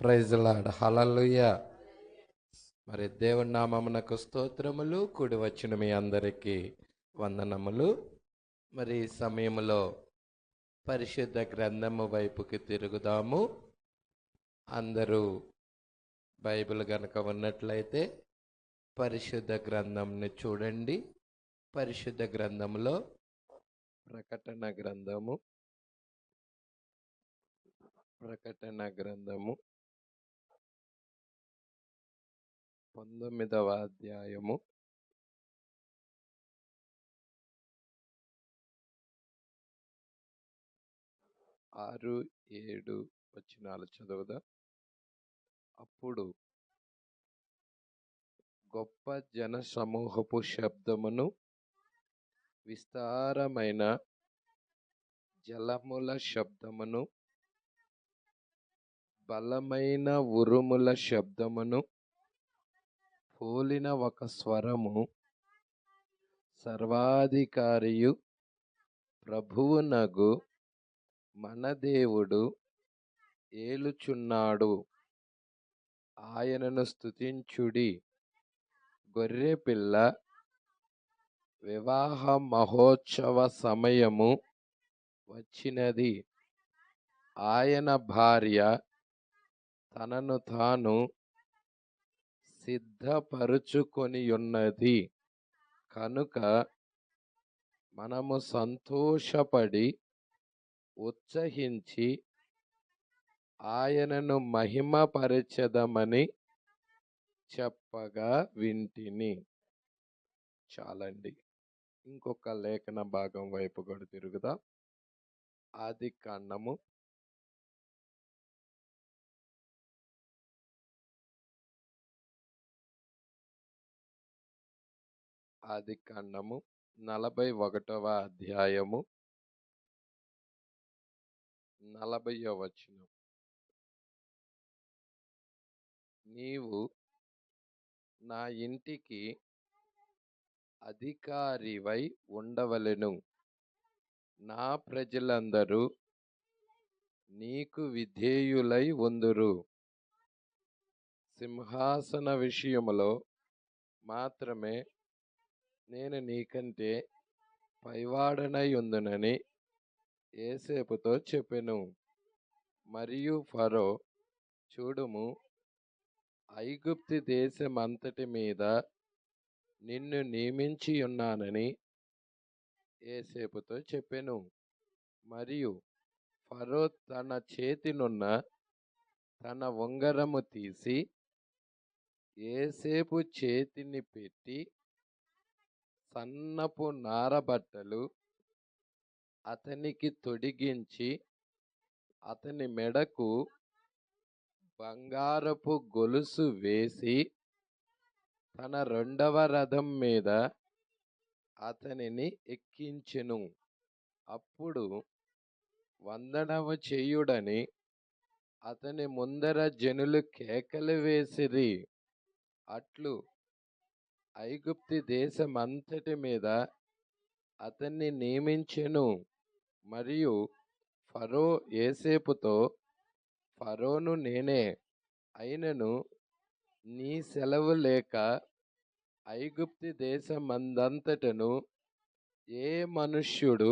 Praise lord, హల్లెలూయా. మరి దేవుని నామమునకు స్తోత్రములు. కూడి వచ్చిన మీ అందరికీ వందనములు. మరి ఈ సమయంలో పరిశుద్ధ గ్రంథము వైపుకి తిరుగుదాము. అందరూ బైబిల్ గనక ఉన్నట్లయితే పరిశుద్ధ గ్రంథంని చూడండి. పరిశుద్ధ గ్రంథములో ప్రకటన గ్రంథము 19వ అధ్యాయము 6-7 వచనాలు చదువుదాం. అప్పుడు గొప్ప జన సమూహపు శబ్దమును, విస్తారమైన జలముల శబ్దమును, బలమైన ఉరుముల శబ్దమును పోలిన ఒక స్వరము సర్వాధికారియు ప్రభువునగు మన దేవుడు ఏలుచున్నాడు, ఆయనను స్తుతించుడి, గొర్రెపిల్ల వివాహ మహోత్సవ సమయము వచ్చినది, ఆయన భార్య తనను తాను సిద్ధపరుచుకొనియున్నది కనుక మనము సంతోషపడి ఉత్సహించి ఆయనను మహిమపరచెదమని చెప్పగా వింటిని. చాలండి. ఇంకొక లేఖన భాగం వైపు కూడా తిరుగుదాం. ఆదికాండము 41వ అధ్యాయము 40వ వచనం. నీవు నా ఇంటికి అధికారివై ఉండవలెను, నా ప్రజలందరూ నీకు విధేయులై ఉందురు. సింహాసన విషయములో మాత్రమే నేను నీకంటే పైవాడనై ఉందునని యోసేపుతో చెప్పెను. మరియు ఫరో, చూడుము, ఐగుప్తు దేశమంతటి మీద నిన్ను నియమించి ఉన్నానని యోసేపుతో చెప్పెను. మరియు ఫరో తన చేతినున్న తన ఉంగరము తీసి యోసేపు చేతిని పెట్టి సన్నపు నారబట్టలు అతనికి తొడిగించి అతని మెడకు బంగారపు గొలుసు వేసి తన 2వ రథం మీద అతనిని ఎక్కించెను. అప్పుడు వందనము చేయుడని అతని ముందర జనులు కేకలు వేసిరి. అట్లు ఐగుప్తు దేశమంతటి మీద అతన్ని నియమించెను. మరియు ఫరో యోసేపుతో, ఫరోను నేనే, అయినను నీ సెలవు లేక ఐగుప్తు దేశమందంతటను ఏ మనుష్యుడు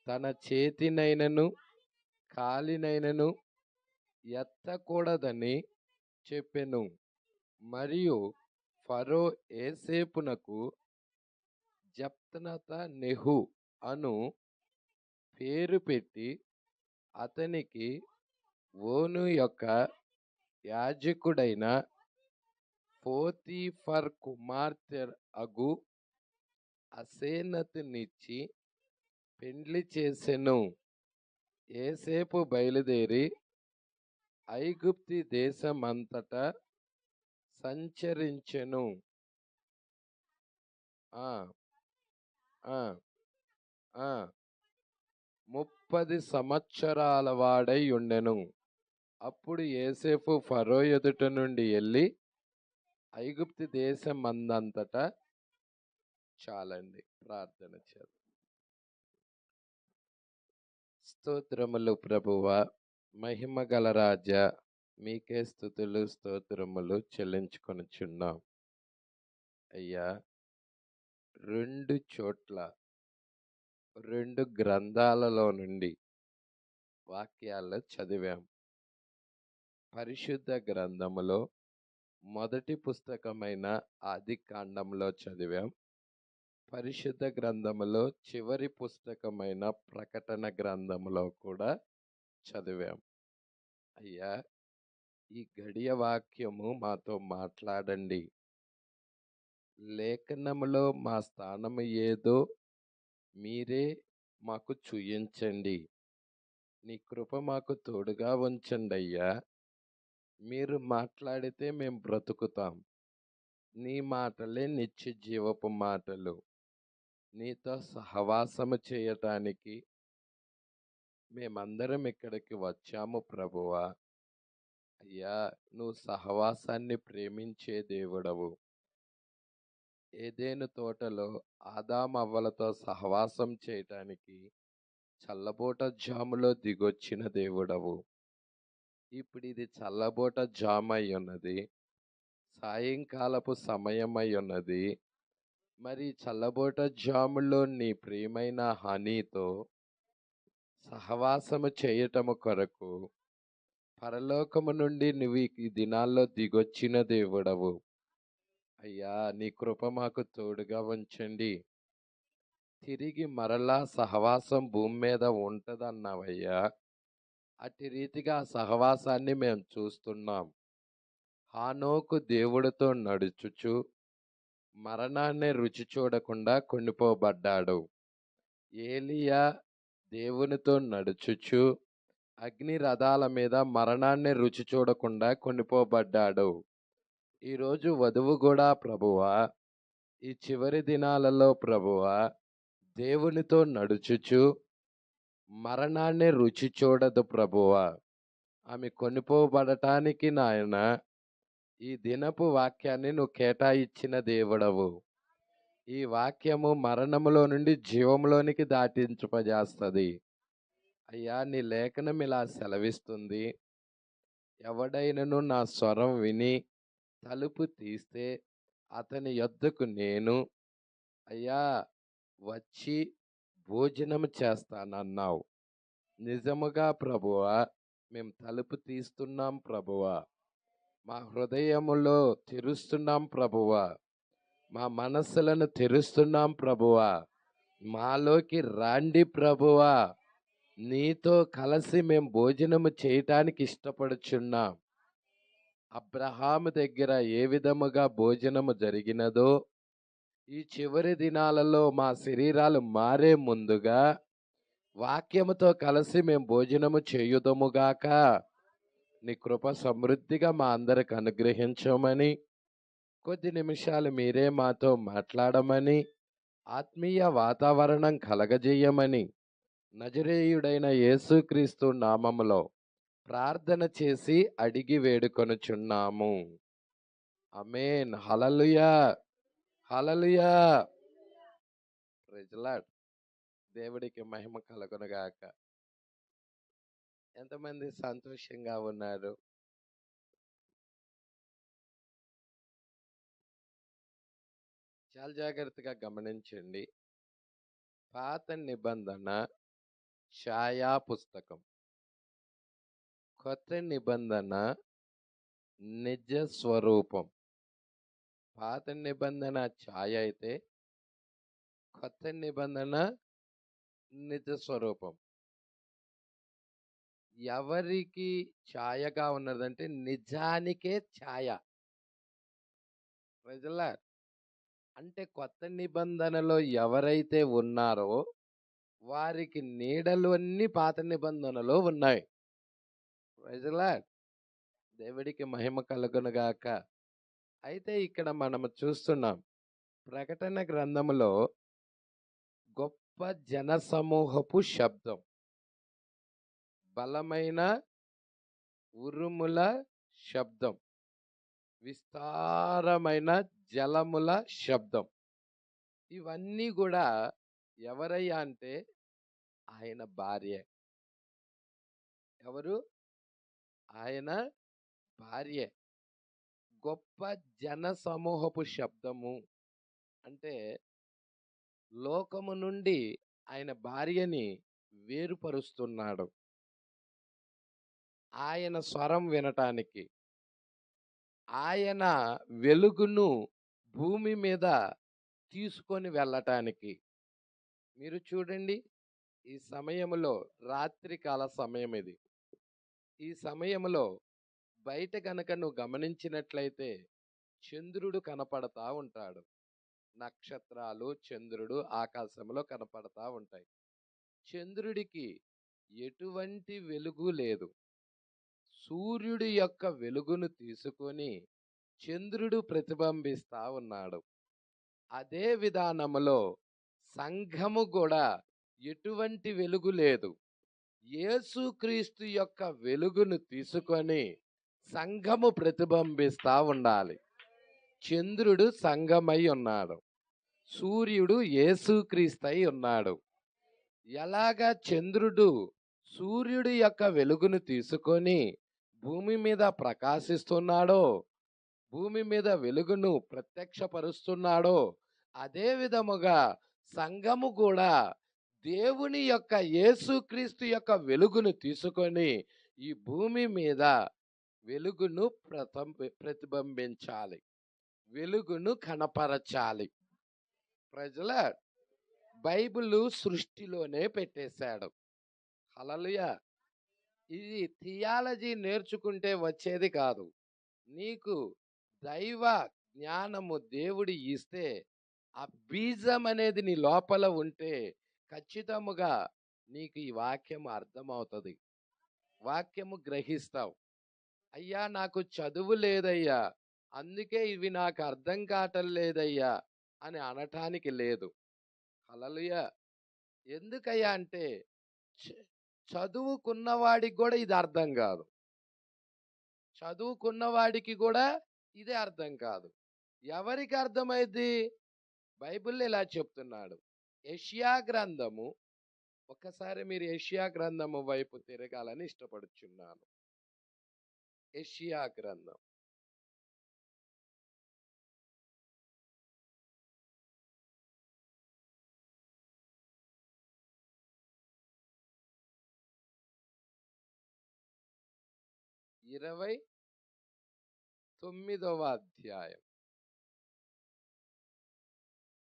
తన చేతినైనను కాలినైనను ఎత్తకూడదని చెప్పెను. మరియు ఫరో యోసేపునకు జప్నతనెహు అను పేరు పెట్టి అతనికి ఓను యొక్క యాజకుడైన పోతీఫర్ కుమార్తె అగు అసేనతునిచ్చి పెండ్లి చేసెను. యోసేపు బయలుదేరి ఐగుప్తు దేశమంతటా సంచరించెను. 30 సంవత్సరాల వాడై ఉండెను. అప్పుడు యోసేపు ఫరో ఎదుట నుండి వెళ్ళి ఐగుప్తు దేశమందంతటా. చాలండి, ప్రార్థన చేద్దాం. స్తోత్రములు ప్రభువా, మహిమ గల రాజా, మీకే స్తుతులు స్తోత్రములు చెల్లించుకొనుచున్నాం. అయ్యా, 2 చోట్ల 2 గ్రంథాలలో నుండి వాక్యాలు చదివాం. పరిశుద్ధ గ్రంథములో మొదటి పుస్తకమైన ఆదికాండంలో చదివాం. పరిశుద్ధ గ్రంథములో చివరి పుస్తకమైన ప్రకటన గ్రంథములో కూడా చదివాం. అయ్యా, ఈ గడియ వాక్యము మాతో మాట్లాడండి. లేఖనములో మా స్థానము ఏదో మీరే మాకు చూయించండి. నీ కృప మాకు తోడుగా ఉంచండి అయ్యా. మీరు మాట్లాడితే మేము బ్రతుకుతాం. నీ మాటలే నిత్య జీవపు మాటలు. నీతో సహవాసము చేయటానికి మేమందరం ఇక్కడికి వచ్చాము ప్రభువా. అయ్యా, నువ్వు సహవాసాన్ని ప్రేమించే దేవుడవు. ఏదెను తోటలో ఆదామవ్వలతో సహవాసం చేయటానికి చల్లబోట జాములో దిగొచ్చిన దేవుడవు. ఇప్పుడు ఇది చల్లబోట జాము అయి ఉన్నది, సాయంకాలపు సమయమై ఉన్నది. మరి చల్లబోట జాములో నీ ప్రియమైన హానితో సహవాసము చేయటము కొరకు పరలోకము నుండి నువ్వు ఈ దినాల్లో దిగొచ్చిన దేవుడవు. అయ్యా, నీ కృప మాకు తోడుగా ఉంచండి. తిరిగి మరలా సహవాసం భూమి మీద ఉంటదన్నావయ్యా. అట్టి రీతిగా ఆ సహవాసాన్ని మేము చూస్తున్నాం. హానోకు దేవుడితో నడుచుచు మరణాన్ని రుచి చూడకుండా కొనిపోబడ్డాడు. ఏలియా దేవునితో నడుచుచు అగ్ని రథాల మీద మరణాన్ని రుచి చూడకుండా కొనిపోబడ్డాడు. ఈరోజు వధువు కూడా ప్రభువా, ఈ చివరి దినాలలో ప్రభువా, దేవునితో నడుచుచు మరణాన్ని రుచి చూడదు ప్రభువా. ఆమె కొనిపోబడటానికి నాయన ఈ దినపు వాక్యాన్ని నువ్వు కేటాయించిన దేవుడవు. ఈ వాక్యము మరణములో నుండి జీవంలోనికి దాటించపజేస్తుంది. అయ్యా, నీ లేఖనం ఇలా సెలవిస్తుంది, ఎవడైనను నా స్వరం విని తలుపు తీస్తే అతని యొద్దకు నేను అయ్యా వచ్చి భోజనము చేస్తానన్నావు. నిజముగా ప్రభువా, మేము తలుపు తీస్తున్నాం ప్రభువా. మా హృదయములో తెరుస్తున్నాం ప్రభువా. మా మనస్సులను తెరుస్తున్నాం ప్రభువా. మాలోకి రాండి ప్రభువా. నీతో కలిసి మేము భోజనము చేయటానికి ఇష్టపడుచున్నాం. అబ్రహాము దగ్గర ఏ విధముగా భోజనము జరిగినదో ఈ చివరి దినాలలో మా శరీరాలు మారే ముందుగా వాక్యముతో కలిసి మేము భోజనము చేయుదముగాక. నీ కృప సమృద్ధిగా మా అందరికి అనుగ్రహించమని, కొద్ది నిమిషాలు మీరే మాతో మాట్లాడమని, ఆత్మీయ వాతావరణం కలగజేయమని నజరేయుడైన యేసుక్రీస్తు నామములో ప్రార్థన చేసి అడిగి వేడుకొనుచున్నాము. ఆమేన్. హల్లెలూయా, హల్లెలూయా. Praise the lord. దేవుడికి మహిమ కలుగునుగాక. ఎంతమంది సంతోషంగా ఉన్నారు? చాలా జాగ్రత్తగా గమనించండి. పాత నిబంధన ఛాయా పుస్తకం, కొత్త నిబంధన నిజ స్వరూపం. పాత నిబంధన ఛాయ అయితే కొత్త నిబంధన నిజ స్వరూపం. ఎవరికి ఛాయగా ఉన్నదంటే నిజానికే ఛాయ. Praise the lord. అంటే కొత్త నిబంధనలో ఎవరైతే ఉన్నారో వారికి నీడలు అన్ని పాత నిబంధనలో ఉన్నాయి. Praise the lord. దేవుడికి మహిమ కలుగునుగాక. అయితే ఇక్కడ మనము చూస్తున్నాం, ప్రకటన గ్రంథములో గొప్ప జనసమూహపు శబ్దం, బలమైన ఉరుముల శబ్దం, విస్తారమైన జలముల శబ్దం. ఇవన్నీ కూడా ఎవరయ్యా అంటే ఆయన భార్య. ఎవరు? ఆయన భార్యే. గొప్ప జన సమూహపు శబ్దము అంటే లోకము నుండి ఆయన భార్యని వేరుపరుస్తున్నాడు. ఆయన స్వరం వినటానికి, ఆయన వెలుగును భూమి మీద తీసుకొని వెళ్ళటానికి. మీరు చూడండి, ఈ సమయంలో రాత్రికాల సమయం ఇది. ఈ సమయంలో బయట గనక నువ్వు గమనించినట్లయితే చంద్రుడు కనపడతా ఉంటాడు. నక్షత్రాలు, చంద్రుడు ఆకాశంలో కనపడతా ఉంటాయి. చంద్రుడికి ఎటువంటి వెలుగు లేదు. సూర్యుడి యొక్క వెలుగును తీసుకొని చంద్రుడు ప్రతిబింబిస్తా ఉన్నాడు. అదే విధానములో సంఘము కూడా ఎటువంటి వెలుగు లేదు. యేసుక్రీస్తు యొక్క వెలుగును తీసుకొని సంఘము ప్రతిబింబిస్తా ఉండాలి. చంద్రుడు సంఘమై ఉన్నాడు, సూర్యుడు యేసుక్రీస్తై ఉన్నాడు. ఎలాగా చంద్రుడు సూర్యుడి యొక్క వెలుగును తీసుకొని భూమి మీద ప్రకాశిస్తున్నాడో, భూమి మీద వెలుగును ప్రత్యక్షపరుస్తున్నాడో, అదే విధముగా సంఘము కూడా దేవుని యొక్క యేసుక్రీస్తు యొక్క వెలుగును తీసుకొని ఈ భూమి మీద వెలుగును ప్రతిబింబించాలి, వెలుగును కనపరచాలి. ప్రజల బైబిల్ సృష్టిలోనే పెట్టేశాడు. హల్లెలూయా. ఇది థియాలజీ నేర్చుకుంటే వచ్చేది కాదు. నీకు దైవ జ్ఞానము దేవుడు ఇస్తే ఆ బీజం అనేది నీ లోపల ఉంటే ఖచ్చితముగా నీకు ఈ వాక్యము అర్థమవుతుంది, వాక్యము గ్రహిస్తావు. అయ్యా నాకు చదువు లేదయ్యా, అందుకే ఇవి నాకు అర్థం కావటం లేదయ్యా అని అనటానికి లేదు. హల్లెలూయా. ఎందుకయ్యా అంటే చదువుకున్నవాడికి కూడా ఇది అర్థం కాదు, చదువుకున్నవాడికి కూడా ఇదే అర్థం కాదు. ఎవరికి అర్థమైంది? బైబిల్ ఇలా చెప్తున్నాడు. యెషయా గ్రంథము, ఒక్కసారి మీరు యెషయా గ్రంథము వైపు తిరగాలని ఇష్టపడుచున్నాను. యెషయా గ్రంథం 29వ అధ్యాయం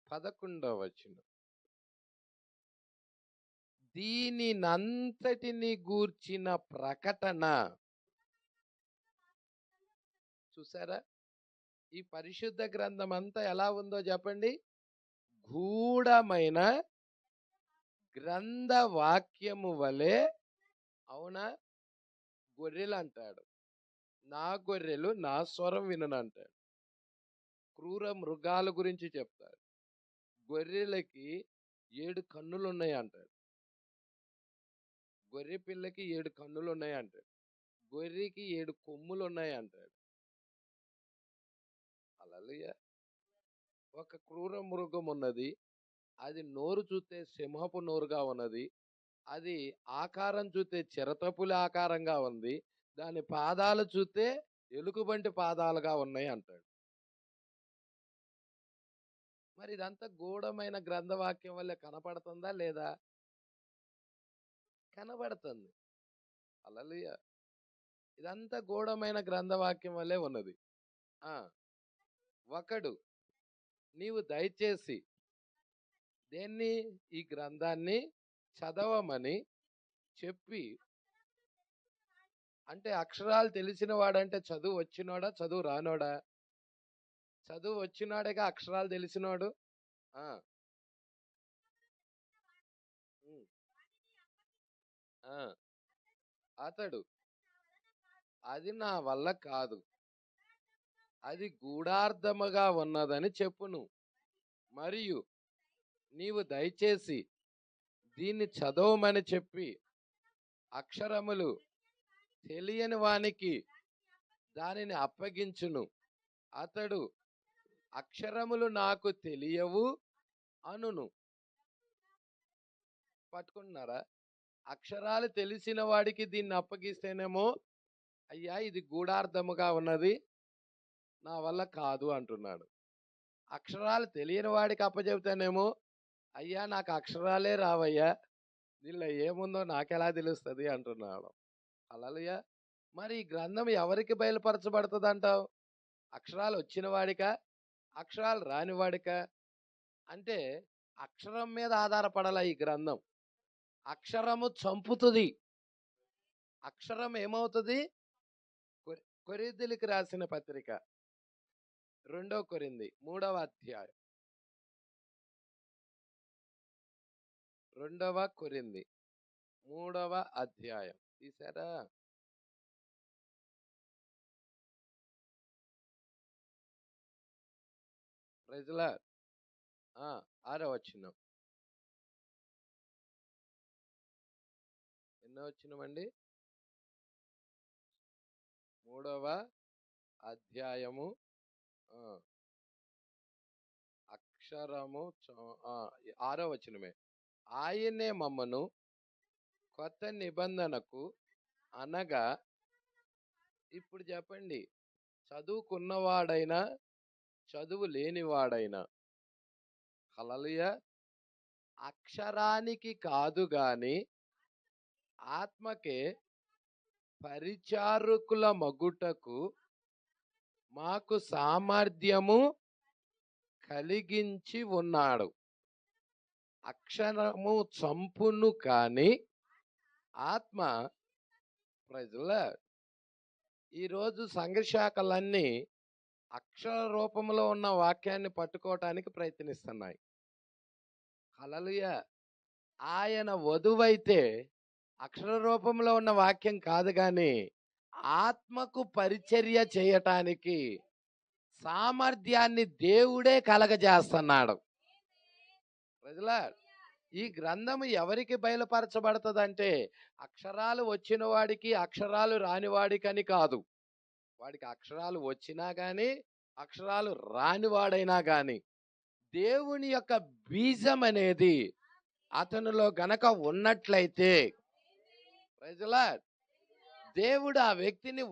11వ వచనం. దీనినంతటిని గూర్చిన ప్రకటన. చూసారా, ఈ పరిశుద్ధ గ్రంథం అంతా ఎలా ఉందో చెప్పండి. గూఢమైన గ్రంథ వాక్యము వలె. అవునా? గొర్రెలు అంటాడు, నా గొర్రెలు నా స్వరం వినను అంటాడు. క్రూర మృగాల గురించి చెప్తాడు. గొర్రెలకి 7 కన్నులు ఉన్నాయి అంటాడు. గొర్రె పిల్లకి 7 కన్నులు ఉన్నాయి అంటాడు. గొర్రెకి 7 కొమ్ములు ఉన్నాయి అంటాడు. హల్లెలూయా. ఒక క్రూర మృగం ఉన్నది, అది నోరు చూస్తే సింహపు నోరుగా ఉన్నది, అది ఆకారం చూస్తే చిరతపులి ఆకారంగా ఉంది, దాని పాదాలు చూస్తే ఎలుగుబంటి పాదాలుగా ఉన్నాయి అంటాడు. మరి ఇదంతా గూఢమైన గ్రంథవాక్యం వల్ల కనపడుతుందా లేదా? కనబడుతుంది. హల్లెలూయా. ఇదంతా గూఢమైన గ్రంథవాక్యం వల్లే ఉన్నది. ఒకడు నీవు దయచేసి దేన్ని, ఈ గ్రంథాన్ని చదవమని చెప్పి, అంటే అక్షరాలు తెలిసిన వాడంటే చదువు వచ్చినోడా, చదువు రానోడా? చదువు వచ్చినాడేగా అక్షరాలు తెలిసినోడు. అతడు అది నా వల్ల కాదు, అది గూఢార్థముగా ఉన్నదని చెప్పును. మరియు నీవు దయచేసి దీన్ని చదవమని చెప్పి అక్షరములు తెలియని వానికి దానిని అప్పగించును. అతడు అక్షరములు నాకు తెలియవు అనును. పట్టుకుంటున్నారా? అక్షరాలు తెలిసిన వాడికి దీన్ని అప్పగిస్తేనేమో అయ్యా ఇది గూఢార్థముగా ఉన్నది, నా వల్ల కాదు అంటున్నాడు. అక్షరాలు తెలియని వాడికి అప్పచెబితేనేమో, అయ్యా నాకు అక్షరాలే రావయ్యా, దీనిలో ఏముందో నాకెలా తెలుస్తుంది అంటున్నాడు. హల్లెలూయా. మరి ఈ గ్రంథం ఎవరికి బయలుపరచబడుతుంది అంటావు? అక్షరాలు వచ్చిన వాడికా, అక్షరాలు రాని వాడికా? అంటే అక్షరం మీద ఆధారపడాల ఈ గ్రంథం. అక్షరము చంపుతుంది. అక్షరం ఏమవుతుంది? కొరింథీయులకు రాసిన పత్రిక 2 కొరింథీ 3వ అధ్యాయం. 2 కొరింథీ 3వ అధ్యాయం తీసారా? ప్రజల 6వ వచనం. ఎన్నో వచనమండి? 3వ అధ్యాయము. అక్షరము 6వ వచనమే. ఆయనే మమ్మను కొత్త నిబంధనకు అనగా, ఇప్పుడు చెప్పండి, చదువుకున్నవాడైనా చదువు లేనివాడైనా, హల్లెలూయా, అక్షరానికి కాదు గాని ఆత్మకే పరిచారకుల మగుటకు మాకు సామర్థ్యము కలిగించి ఉన్నాడు. అక్షరము చంపును కాని ఆత్మ. ప్రజల ఈరోజు సంఘశాఖలన్నీ అక్షర రూపంలో ఉన్న వాక్యాన్ని పట్టుకోవటానికి ప్రయత్నిస్తున్నాయి. హల్లెలూయా. ఆయన వధువైతే అక్షర రూపంలో ఉన్న వాక్యం కాదు కానీ ఆత్మకు పరిచర్య చేయటానికి సామర్థ్యాన్ని దేవుడే కలగజేస్తున్నాడు. ప్రజలా, ఈ గ్రంథము ఎవరికి బయలుపరచబడుతుందంటే అక్షరాలు వచ్చిన వాడికి, అక్షరాలు రాని వాడికని కాదు. వాడికి అక్షరాలు వచ్చినా గాని, అక్షరాలు రానివాడైనా గాని దేవుని యొక్క బీజం అనేది అతనిలో గనక ఉన్నట్లయితే, ప్రజలా, దేవుడు ఆ వ్యక్తిని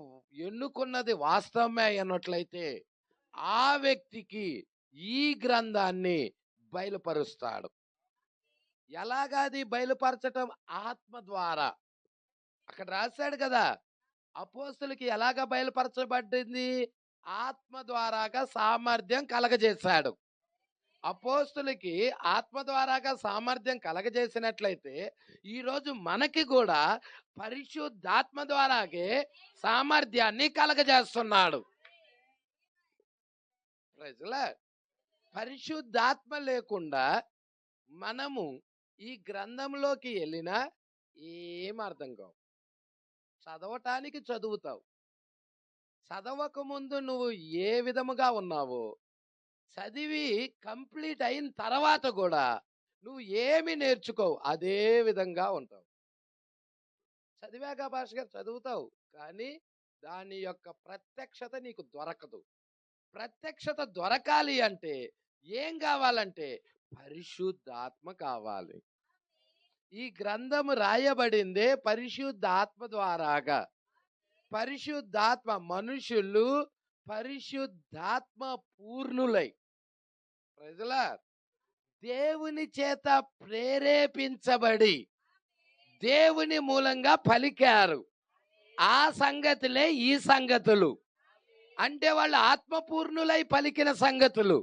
ఎన్నుకున్నది వాస్తవమే అన్నట్లయితే ఆ వ్యక్తికి ఈ గ్రంథాన్ని బయలుపరుస్తాడు. ఎలాగాది బయలుపరచటం? ఆత్మ ద్వారా. అక్కడ రాశాడు కదా, అపోస్తులకి ఎలాగ బయలుపరచబడింది? ఆత్మ ద్వారాగా సామర్థ్యం కలగజేశాడు. అపోస్తులకి ఆత్మ ద్వారాగా సామర్థ్యం కలగజేసినట్లయితే ఈరోజు మనకి కూడా పరిశుద్ధాత్మ ద్వారాగే సామర్థ్యాన్ని కలగజేస్తున్నాడు. ప్రజలా, పరిశుద్ధాత్మ లేకుండా మనము ఈ గ్రంథంలోకి వెళ్ళినా ఏం అర్థం కావు. చదవటానికి చదువుతావు, చదవక ముందు నువ్వు ఏ విధముగా ఉన్నావో చదివి కంప్లీట్ అయిన తర్వాత కూడా నువ్వు ఏమి నేర్చుకోవు, అదే విధంగా ఉంటావు. చదివాక భాషగా చదువుతావు కానీ దాని యొక్క ప్రత్యక్షత నీకు దొరకదు. ప్రత్యక్షత దొరకాలి అంటే ఏం కావాలంటే పరిశుద్ధాత్మ కావాలి. ఈ గ్రంథము రాయబడిందే పరిశుద్ధాత్మ ద్వారాగా. పరిశుద్ధాత్మ, మనుషులు పరిశుద్ధాత్మ పూర్ణులై, ప్రజల దేవుని చేత ప్రేరేపించబడి దేవుని మూలంగా పలికారు. ఆ సంగతులే ఈ సంగతులు అంటే వాళ్ళు ఆత్మపూర్ణులై పలికిన సంగతులు.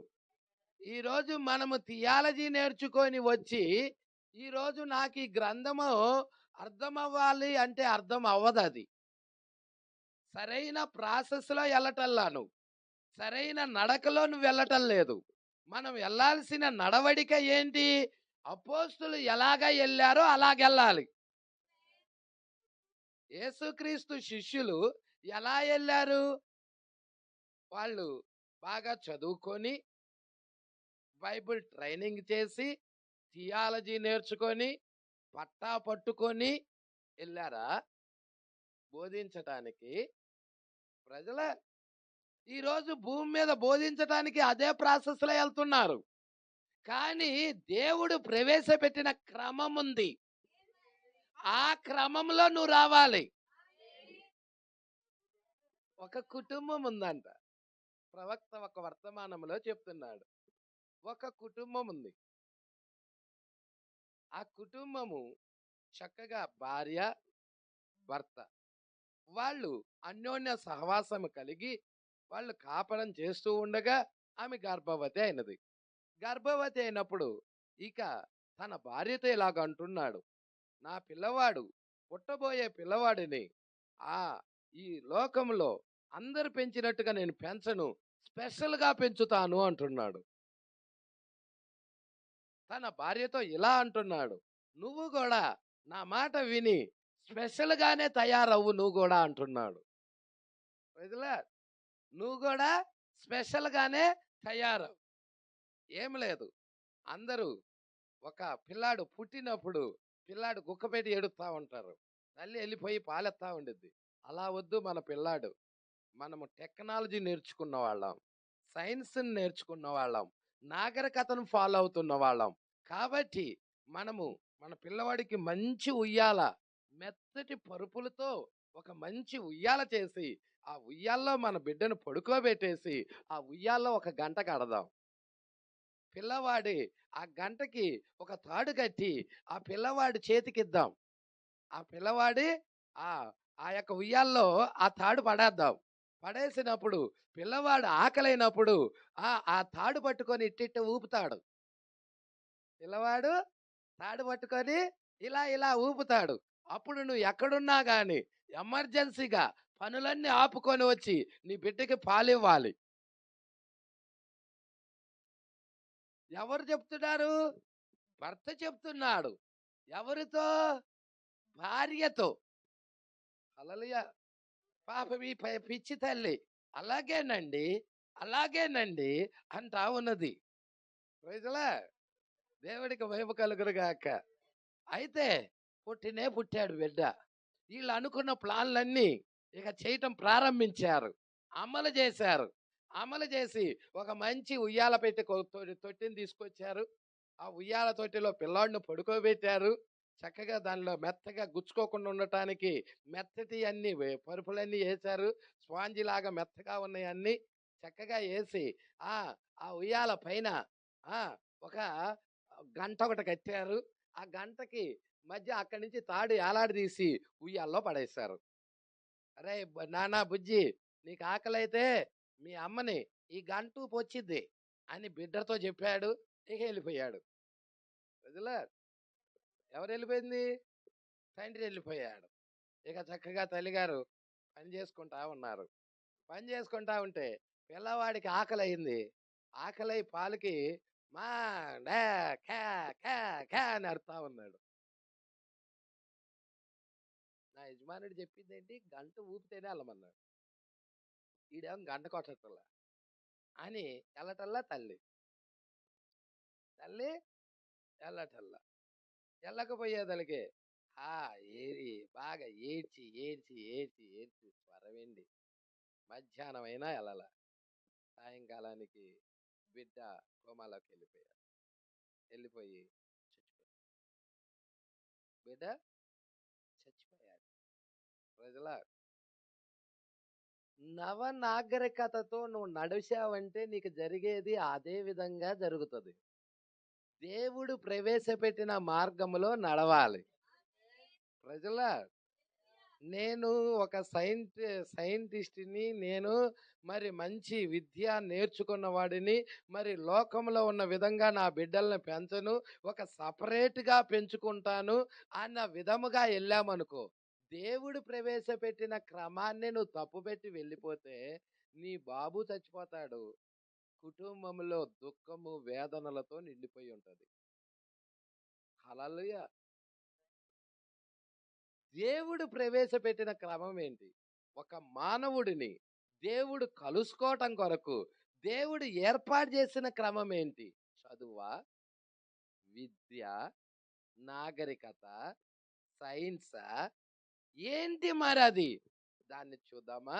ఈరోజు మనము థియాలజీ నేర్చుకొని వచ్చి ఈరోజు నాకు ఈ గ్రంథము అర్థం అవ్వాలి అంటే అర్థం అవ్వదు. అది సరైన ప్రాసెస్లో వెళ్ళటల్లా, నువ్వు సరైన నడకలో నువ్వు వెళ్ళటం లేదు. మనం వెళ్ళాల్సిన నడవడిక ఏంటి? అపోస్తులు ఎలాగ వెళ్ళారో అలాగెళ్ళాలి. యేసుక్రీస్తు శిష్యులు ఎలా వెళ్ళారు? వాళ్ళు బాగా చదువుకొని బైబిల్ ట్రైనింగ్ చేసి థియాలజీ నేర్చుకొని పట్టా పట్టుకొని వెళ్ళారా బోధించటానికి? ప్రజల ఈరోజు భూమి మీద బోధించటానికి అదే ప్రాసెస్లో వెళ్తున్నారు. కానీ దేవుడు ప్రవేశపెట్టిన క్రమం ఉంది. ఆ క్రమంలో నువ్వు రావాలి. ఒక కుటుంబం ఉందంట. ప్రవక్త ఒక వర్తమానంలో చెప్తున్నాడు. ఒక కుటుంబం ఉంది. ఆ కుటుంబము చక్కగా భార్య, భర్త వాళ్ళు అన్యోన్య సహవాసం కలిగి వాళ్ళు కాపరం చేస్తూ ఉండగా ఆమె గర్భవతి అయినది. గర్భవతి అయినప్పుడు ఇక తన భార్యతో ఇలాగ అంటున్నాడు, నా పిల్లవాడు, పుట్టబోయే పిల్లవాడిని ఆ ఈ లోకంలో అందరు పెంచినట్టుగా నేను పెంచను, స్పెషల్గా పెంచుతాను అంటున్నాడు. తన భార్యతో ఇలా అంటున్నాడు, నువ్వు కూడా నా మాట విని స్పెషల్గానే తయారవ్వు నువ్వు కూడా అంటున్నాడు. ప్రజలా, నువ్వు కూడా స్పెషల్గానే తయారవు. ఏం లేదు, అందరూ ఒక పిల్లాడు పుట్టినప్పుడు పిల్లాడు గుక్కపెట్టి ఏడుస్తూ ఉంటారు, తల్లి వెళ్ళిపోయి పాలెత్తా ఉండిద్ది. అలా వద్దు మన పిల్లాడు. మనము టెక్నాలజీ నేర్చుకున్న వాళ్ళం, సైన్స్ని నేర్చుకున్న వాళ్ళం, నాగరికతను ఫాలో అవుతున్న వాళ్ళం. కాబట్టి మనము మన పిల్లవాడికి మంచి ఉయ్యాల, మెత్తటి పరుపులతో ఒక మంచి ఉయ్యాల చేసి ఆ ఉయ్యాల్లో మన బిడ్డను పడుకోబెట్టేసి ఆ ఉయ్యాల్లో ఒక గంట కడదాం. పిల్లవాడి ఆ గంటకి ఒక తాడు కట్టి ఆ పిల్లవాడి చేతికిద్దాం. ఆ పిల్లవాడి ఆ ఆ యొక్క ఉయ్యాల్లో ఆ తాడు పడేద్దాం. పడేసినప్పుడు పిల్లవాడు ఆకలైనప్పుడు ఆ తాడు పట్టుకొని ఇట్టిట్ట ఊపుతాడు. పిల్లవాడు తాడు పట్టుకొని ఇలా ఇలా ఊపుతాడు. అప్పుడు నువ్వు ఎక్కడున్నా కానీ ఎమర్జెన్సీగా పనులన్నీ ఆపుకొని వచ్చి నీ బిడ్డకి పాలివ్వాలి. ఎవరు చెప్తున్నారు? భర్త చెప్తున్నాడు. ఎవరితో? భార్యతో. హల్లెలూయా. పాపం ఈ పిచ్చి తల్లి అలాగేనండి, అలాగేనండి అంటా ఉన్నది. ప్రజలా, దేవుడికి మహిమ కలుగునుగాక. అయితే పుట్టాడు బిడ్డ. వీళ్ళు అనుకున్న ప్లాన్లన్నీ ఇక చేయటం ప్రారంభించారు, అమలు చేశారు. అమలు చేసి ఒక మంచి ఉయ్యాల పెట్టి తొట్టిని తీసుకొచ్చారు. ఆ ఉయ్యాల తొట్టిలో పిల్లాడిని పడుకోబెట్టారు. చక్కగా దానిలో మెత్తగా గుచ్చుకోకుండా ఉండటానికి మెత్తటి అన్ని పరుపులన్నీ వేశారు. స్పాంజి లాగా మెత్తగా ఉన్నాయి అన్ని చక్కగా వేసి ఆ ఆ ఉయ్యాల పైన ఒక గంట ఒకటి కట్టారు. ఆ గంటకి మధ్య అక్కడి నుంచి తాడు ఏలాడదీసి ఉయ్యాల్లో పడేశారు. అరే నానా బుజ్జి, నీకు ఆకలైతే మీ అమ్మని ఈ గంట పొచ్చిద్ది అని బిడ్డతో చెప్పాడు. ఇక వెళ్ళిపోయాడు. ప్రజలా, ఎవరు వెళ్ళిపోయింది? తండ్రి వెళ్ళిపోయాడు. ఇక చక్కగా తల్లిగారు పని చేసుకుంటా ఉన్నారు. పని చేసుకుంటా ఉంటే పిల్లవాడికి ఆకలి అయింది. ఆకలై పాలకి మా డా కా కా కా అని అరుతా ఉన్నాడు. నా యజమానుడు చెప్పింది ఏంటి? గంట ఊపితేనే వెళ్ళమన్నాడు. ఈడేమో గంట కొట్టట్లా అని వెళ్ళటల్లా తల్లి వెళ్ళటల్లా. వెళ్ళకపోయేదలికే ఏరి బాగా ఏడ్చి ఏడ్చి ఏడ్చి ఏడ్చి స్వరవేండి మధ్యాహ్నం అయినా వెళ్ళాల. సాయంకాలానికి బిడ్డ కోమాలోకి వెళ్ళిపోయి బిడ్డ చచ్చిపోయాడు. ప్రజల, నవనాగరికతతో నువ్వు నడిచావంటే నీకు జరిగేది అదే విధంగా జరుగుతుంది. దేవుడు ప్రవేశపెట్టిన మార్గంలో నడవాలి. ప్రజల, నేను ఒక సైంటిస్ట్ని, నేను మరి మంచి విద్య నేర్చుకున్న వాడిని, మరి లోకంలో ఉన్న విధంగా నా బిడ్డల్ని పెంచను, ఒక సపరేట్గా పెంచుకుంటాను అన్న విధముగా వెళ్ళామనుకో, దేవుడు ప్రవేశపెట్టిన క్రమాన్ని నువ్వు తప్పుపెట్టి వెళ్ళిపోతే నీ బాబు చచ్చిపోతాడు. కుటుంబంలో దుఃఖము వేదనలతో నిండిపోయి ఉంటుంది. హల్లెలూయా. దేవుడు ప్రవేశపెట్టిన క్రమం ఏంటి? ఒక మానవుడిని దేవుడు కలుసుకోవటం కొరకు దేవుడు ఏర్పాటు చేసిన క్రమం ఏంటి? చదువా, విద్య, నాగరికత, సైన్సా ఏంటి మరి అది? దాన్ని చూద్దామా?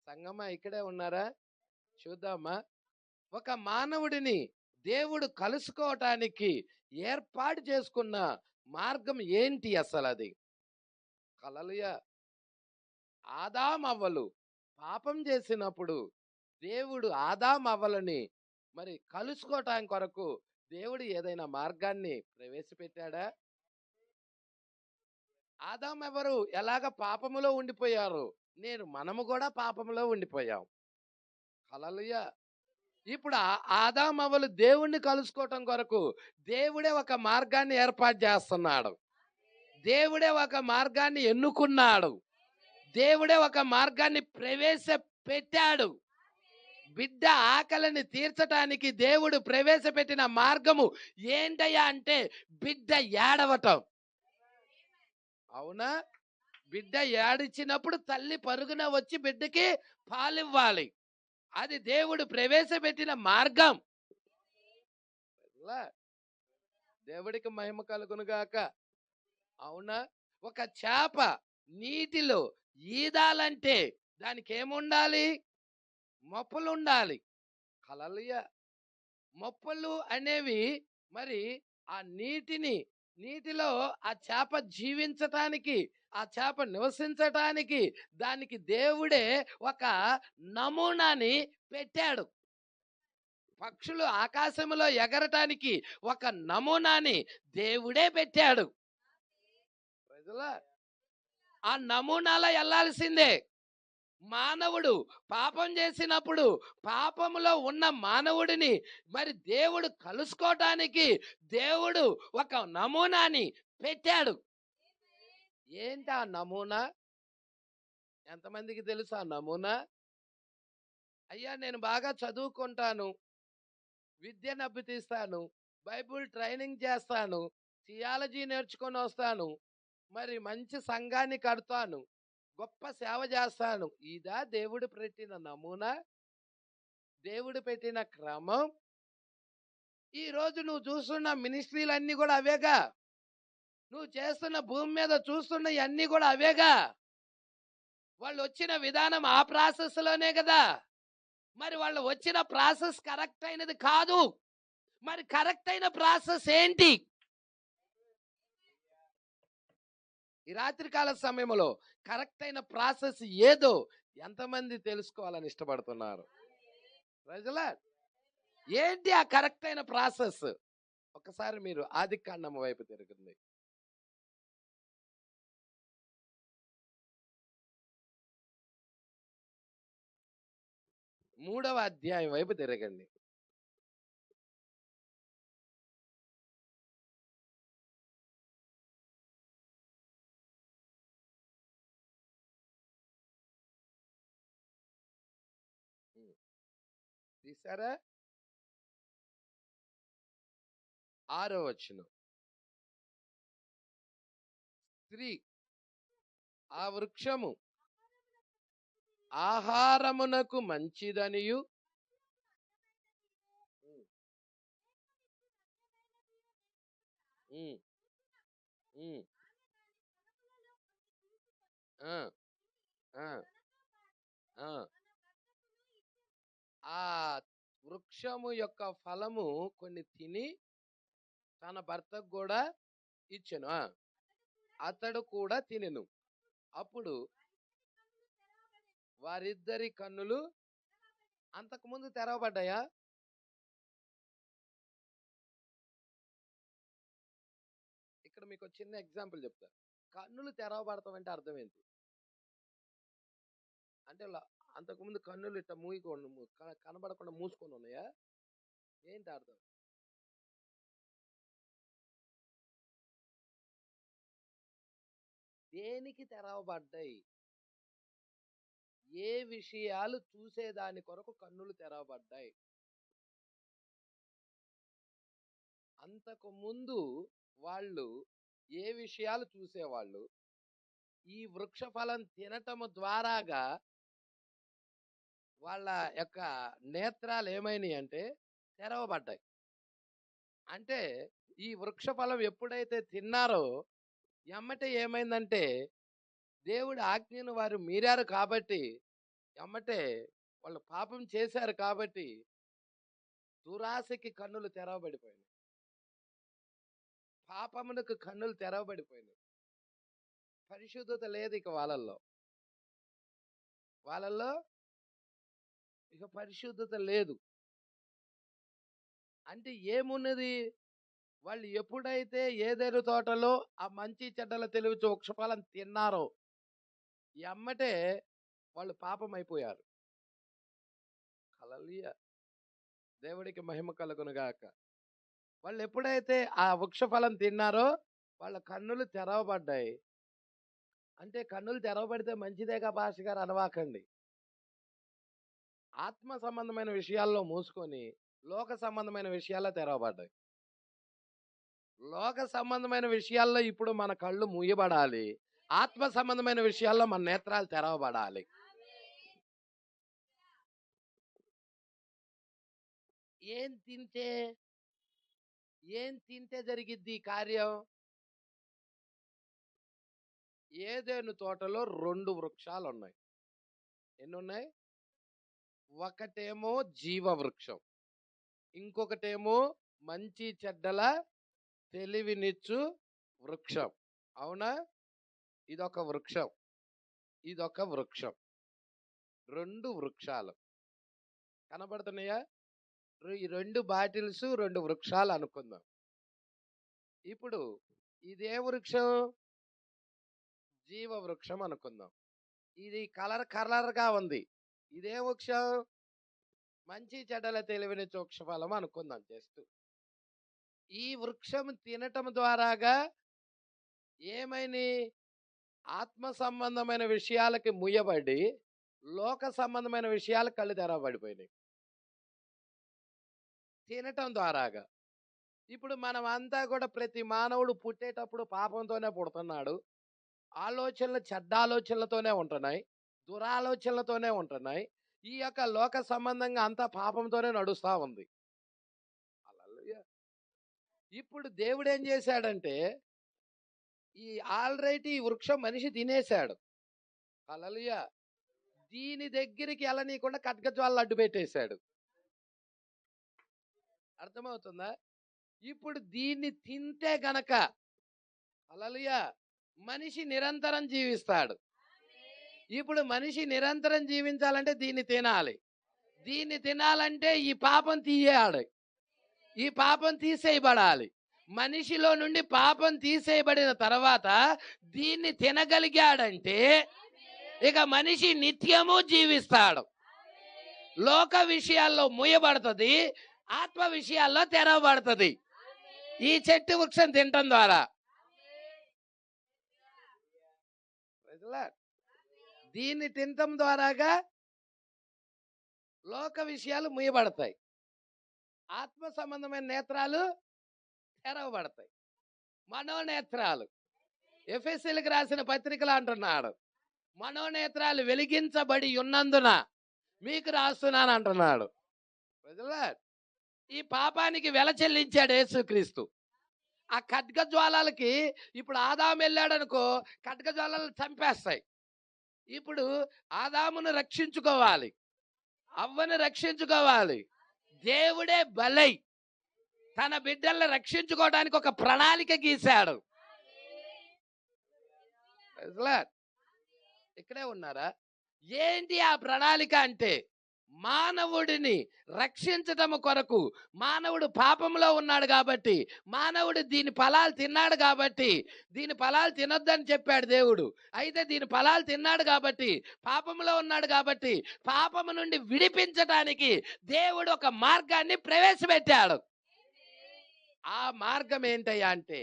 సంగమా ఇక్కడే ఉన్నారా? చూద్దామా? ఒక మానవుడిని దేవుడు కలుసుకోవటానికి ఏర్పాటు చేసుకున్న మార్గం ఏంటి అసలు అది? హల్లెలూయా. ఆదామవ్వలు పాపం చేసినప్పుడు దేవుడు ఆదామవ్వలని మరి కలుసుకోవటానికి కొరకు దేవుడు ఏదైనా మార్గాన్ని ప్రవేశపెట్టాడా? ఆదామెవరు ఎలాగ పాపములో ఉండిపోయారు, మనము కూడా పాపములో ఉండిపోయాం. హల్లెలూయా. ఇప్పుడు ఆదామవ్వలు దేవుణ్ణి కలుసుకోవటం కొరకు దేవుడే ఒక మార్గాన్ని ఏర్పాటు చేస్తున్నాడు. దేవుడే ఒక మార్గాన్ని ఎన్నుకున్నాడు. దేవుడే ఒక మార్గాన్ని ప్రవేశపెట్టాడు. బిడ్డ ఆకలిని తీర్చడానికి దేవుడు ప్రవేశపెట్టిన మార్గము ఏంటయ్యా అంటే బిడ్డ ఏడవటం. అవునా? బిడ్డ ఏడిచినప్పుడు తల్లి పరుగున వచ్చి బిడ్డకి పాలివ్వాలి. అది దేవుడు ప్రవేశపెట్టిన మార్గం. దేవుడికి మహిమ కలుగునుగాక. అవునా? ఒక చేప నీటిలో ఈదాలంటే దానికి ఏముండాలి? మొప్పలు ఉండాలి. హల్లెలూయా. మొప్పలు అనేవి మరి ఆ నీటిలో ఆ చేప జీవించటానికి, ఆ చేప నివసించటానికి దానికి దేవుడే ఒక నమూనాని పెట్టాడు. పక్షులు ఆకాశంలో ఎగరటానికి ఒక నమూనాని దేవుడే పెట్టాడు. ఆ నమూనాలో వెళ్ళాల్సిందే. మానవుడు పాపం చేసినప్పుడు పాపములో ఉన్న మానవుడిని మరి దేవుడు కలుసుకోవటానికి దేవుడు ఒక నమూనాని పెట్టాడు. ఏంటి ఆ నమూనా? ఎంతమందికి తెలుసు ఆ నమూనా? అయ్యా, నేను బాగా చదువుకుంటాను, విద్యను అభ్యసిస్తాను, బైబుల్ ట్రైనింగ్ చేస్తాను, థియాలజీ నేర్చుకొని వస్తాను, మరి మంచి సంఘాన్ని కడతాను, గొప్ప సేవ చేస్తాను. ఇదా దేవుడు పెట్టిన నమూనా? దేవుడు పెట్టిన క్రమం? ఈ రోజు నువ్వు చూస్తున్న మినిస్ట్రీలన్నీ కూడా అవేగా. నువ్వు చేస్తున్న భూమి మీద చూస్తున్న అన్నీ కూడా అవేగా. వాళ్ళు వచ్చిన విధానం ఆ ప్రాసెస్ లోనే కదా. మరి వాళ్ళు వచ్చిన ప్రాసెస్ కరెక్ట్ అయినది కాదు. మరి కరెక్ట్ అయిన ప్రాసెస్ ఏంటి? ఈ రాత్రికాల సమయంలో కరెక్ట్ అయిన ప్రాసెస్ ఏదో ఎంతమంది తెలుసుకోవాలని ఇష్టపడుతున్నారు? ప్రజల ఏంటి ఆ కరెక్ట్ అయిన ప్రాసెస్? ఒకసారి మీరు ఆదికాండం వైపు తిరగండి. 3వ అధ్యాయం వైపు తిరగండి. తీసారా? 6వ వచనం. స్త్రీ ఆ వృక్షము ఆహారమునకు మంచిదనియు ఆ వృక్షము యొక్క ఫలము కొన్ని తిని తన భర్తకు కూడా ఇచ్చెను. అతడు కూడా తినెను. అప్పుడు వారిద్దరి కన్నులు అంతకుముందు తెరవబడ్డాయా? ఇక్కడ మీకు చిన్న ఎగ్జాంపుల్ చెప్తా. కన్నులు తెరవబడతాం అంటే అర్థం ఏంటి? అంటే అంతకుముందు కన్నులు ఇట్లా కనబడకుండా మూసుకొని ఉన్నాయా? ఏంటి అర్థం? దేనికి తెరవబడ్డాయి? ఏ విషయాలు చూసేదాని కొరకు కన్నులు తెరవబడ్డాయి? అంతకు ముందు వాళ్ళు ఏ విషయాలు చూసేవాళ్ళు? ఈ వృక్ష ఫలం తినటము ద్వారాగా వాళ్ళ యొక్క నేత్రాలు ఏమైనాయి అంటే తెరవబడ్డాయి. అంటే ఈ వృక్ష ఫలం ఎప్పుడైతే తిన్నారో ఎమ్మటే ఏమైందంటే దేవుడి ఆజ్ఞను వారు మీరారు కాబట్టి, ఎమ్మటే వాళ్ళు పాపం చేశారు కాబట్టి దురాశకి కన్నులు తెరవబడిపోయినాయి. పాపమునకు కన్నులు తెరవబడిపోయినాయి. పరిశుద్ధత లేదు ఇక వాళ్ళల్లో. వాళ్ళల్లో ఇక పరిశుద్ధత లేదు. అంటే ఏమున్నది? వాళ్ళు ఎప్పుడైతే ఏదైనా తోటలో ఆ మంచి చెడ్డల తెలివి వృక్షఫలం తిన్నారో ఎమ్మటే వాళ్ళు పాపం అయిపోయారు. హల్లెలూయా, దేవుడికి మహిమ కలుగునుగాక. వాళ్ళు ఎప్పుడైతే ఆ వృక్షఫలం తిన్నారో వాళ్ళ కన్నులు తెరవబడ్డాయి. అంటే కన్నులు తెరవబడితే మంచిదేగా పాస్టర్ గారు అనవాకండి. ఆత్మ సంబంధమైన విషయాల్లో మూసుకొని లోక సంబంధమైన విషయాల్లో తెరవబడ్డాయి. లోక సంబంధమైన విషయాల్లో ఇప్పుడు మన కళ్ళు మూయబడాలి. ఆత్మ సంబంధమైన విషయాల్లో మన నేత్రాలు తెరవబడాలి. ఏం తింటే జరిగిద్ది ఈ కార్యం? ఏదైనా తోటలో 2 వృక్షాలు ఉన్నాయి. ఎన్నున్నాయి? ఒకటేమో జీవ వృక్షం, ఇంకొకటేమో మంచి చెడ్డల తెలివినిచ్చు వృక్షం. అవునా? ఇదొక వృక్షం, ఇదొక వృక్షం. 2 వృక్షాలు కనబడుతున్నాయా? ఈ 2 బాటిల్స్ 2 వృక్షాలు అనుకుందాం. ఇప్పుడు ఇదే వృక్షం జీవ వృక్షం అనుకుందాం. ఇది కలర్గా ఉంది. ఇదే వృక్షం మంచి చెడ్డల తెలివిని వృక్షఫలం అనుకుందాం. జస్ట్ ఈ వృక్షం తినటం ద్వారాగా ఏమైనా ఆత్మ సంబంధమైన విషయాలకి ముయ్యబడి లోక సంబంధమైన విషయాలు కళ్ళు తెరవబడిపోయినాయి తినటం ద్వారాగా. ఇప్పుడు మనం అంతా కూడా ప్రతి మానవుడు పుట్టేటప్పుడు పాపంతోనే పుడుతున్నాడు. ఆలోచనలు చెడ్డ ఆలోచనలతోనే ఉంటున్నాయి, దురాలోచనలతోనే ఉంటున్నాయి. ఈ యొక్క లోక సంబంధంగా అంతా పాపంతోనే నడుస్తూ ఉంది. హల్లెలూయా. ఇప్పుడు దేవుడు ఏం చేశాడంటే ఈ ఆల్రెడీ ఈ వృక్షం మనిషి తినేశాడు. హల్లెలూయా. దీని దగ్గరికి వెళ్ళనీయకుండా ఖడ్గజ్వాలలు అడ్డు పెట్టేశాడు. అర్థమవుతుందా? ఇప్పుడు దీన్ని తింటే గనక హల్లెలూయా మనిషి నిరంతరం జీవిస్తాడు. ఇప్పుడు మనిషి నిరంతరం జీవించాలంటే దీన్ని తినాలి. దీన్ని తినాలంటే ఈ పాపం తీయాలి, ఈ పాపం తీసేయబడాలి. మనిషిలో నుండి పాపం తీసేయబడిన తర్వాత దీన్ని తినగలిగాడంటే ఇక మనిషి నిత్యము జీవిస్తాడు. లోక విషయాల్లో మూయబడుతుంది, ఆత్మ విషయాల్లో తెరవబడుతుంది ఈ చెట్టు వృక్షం తినటం ద్వారా. దీన్ని తినటం ద్వారాగా లోక విషయాలు మూయబడతాయి, ఆత్మ సంబంధమైన నేత్రాలు తెరవబడతాయి. మనోనేత్రాలు ఎఫెసీయులకు రాసిన పత్రికలు అంటున్నాడు, మనోనేత్రాలు వెలిగించబడి ఉన్నందున మీకు రాస్తున్నాను అంటున్నాడు. ఈ పాపానికి వెల చెల్లించాడు యేసుక్రీస్తు. ఆ ఖడ్గజ్వాలలకి ఇప్పుడు ఆదాము వెళ్ళాడు అనుకో, ఖడ్గజ్వాలలు చంపేస్తాయి. ఇప్పుడు ఆదామును రక్షించుకోవాలి, అవ్వను రక్షించుకోవాలి. దేవుడే బలై తన బిడ్డల్ని రక్షించుకోవడానికి ఒక ప్రణాళిక గీశాడు. ఇక్కడే ఉన్నారా? ఏంటి ఆ ప్రణాళిక అంటే మానవుడిని రక్షించటం కొరకు. మానవుడు పాపంలో ఉన్నాడు కాబట్టి, మానవుడు దీని ఫలాలు తిన్నాడు కాబట్టి, దీని ఫలాలు తినొద్దని చెప్పాడు దేవుడు. అయితే దీని ఫలాలు తిన్నాడు కాబట్టి, పాపంలో ఉన్నాడు కాబట్టి, పాపము నుండి విడిపించడానికి దేవుడు ఒక మార్గాన్ని ప్రవేశపెట్టాడు. ఆ మార్గం ఏంటయ్యా అంటే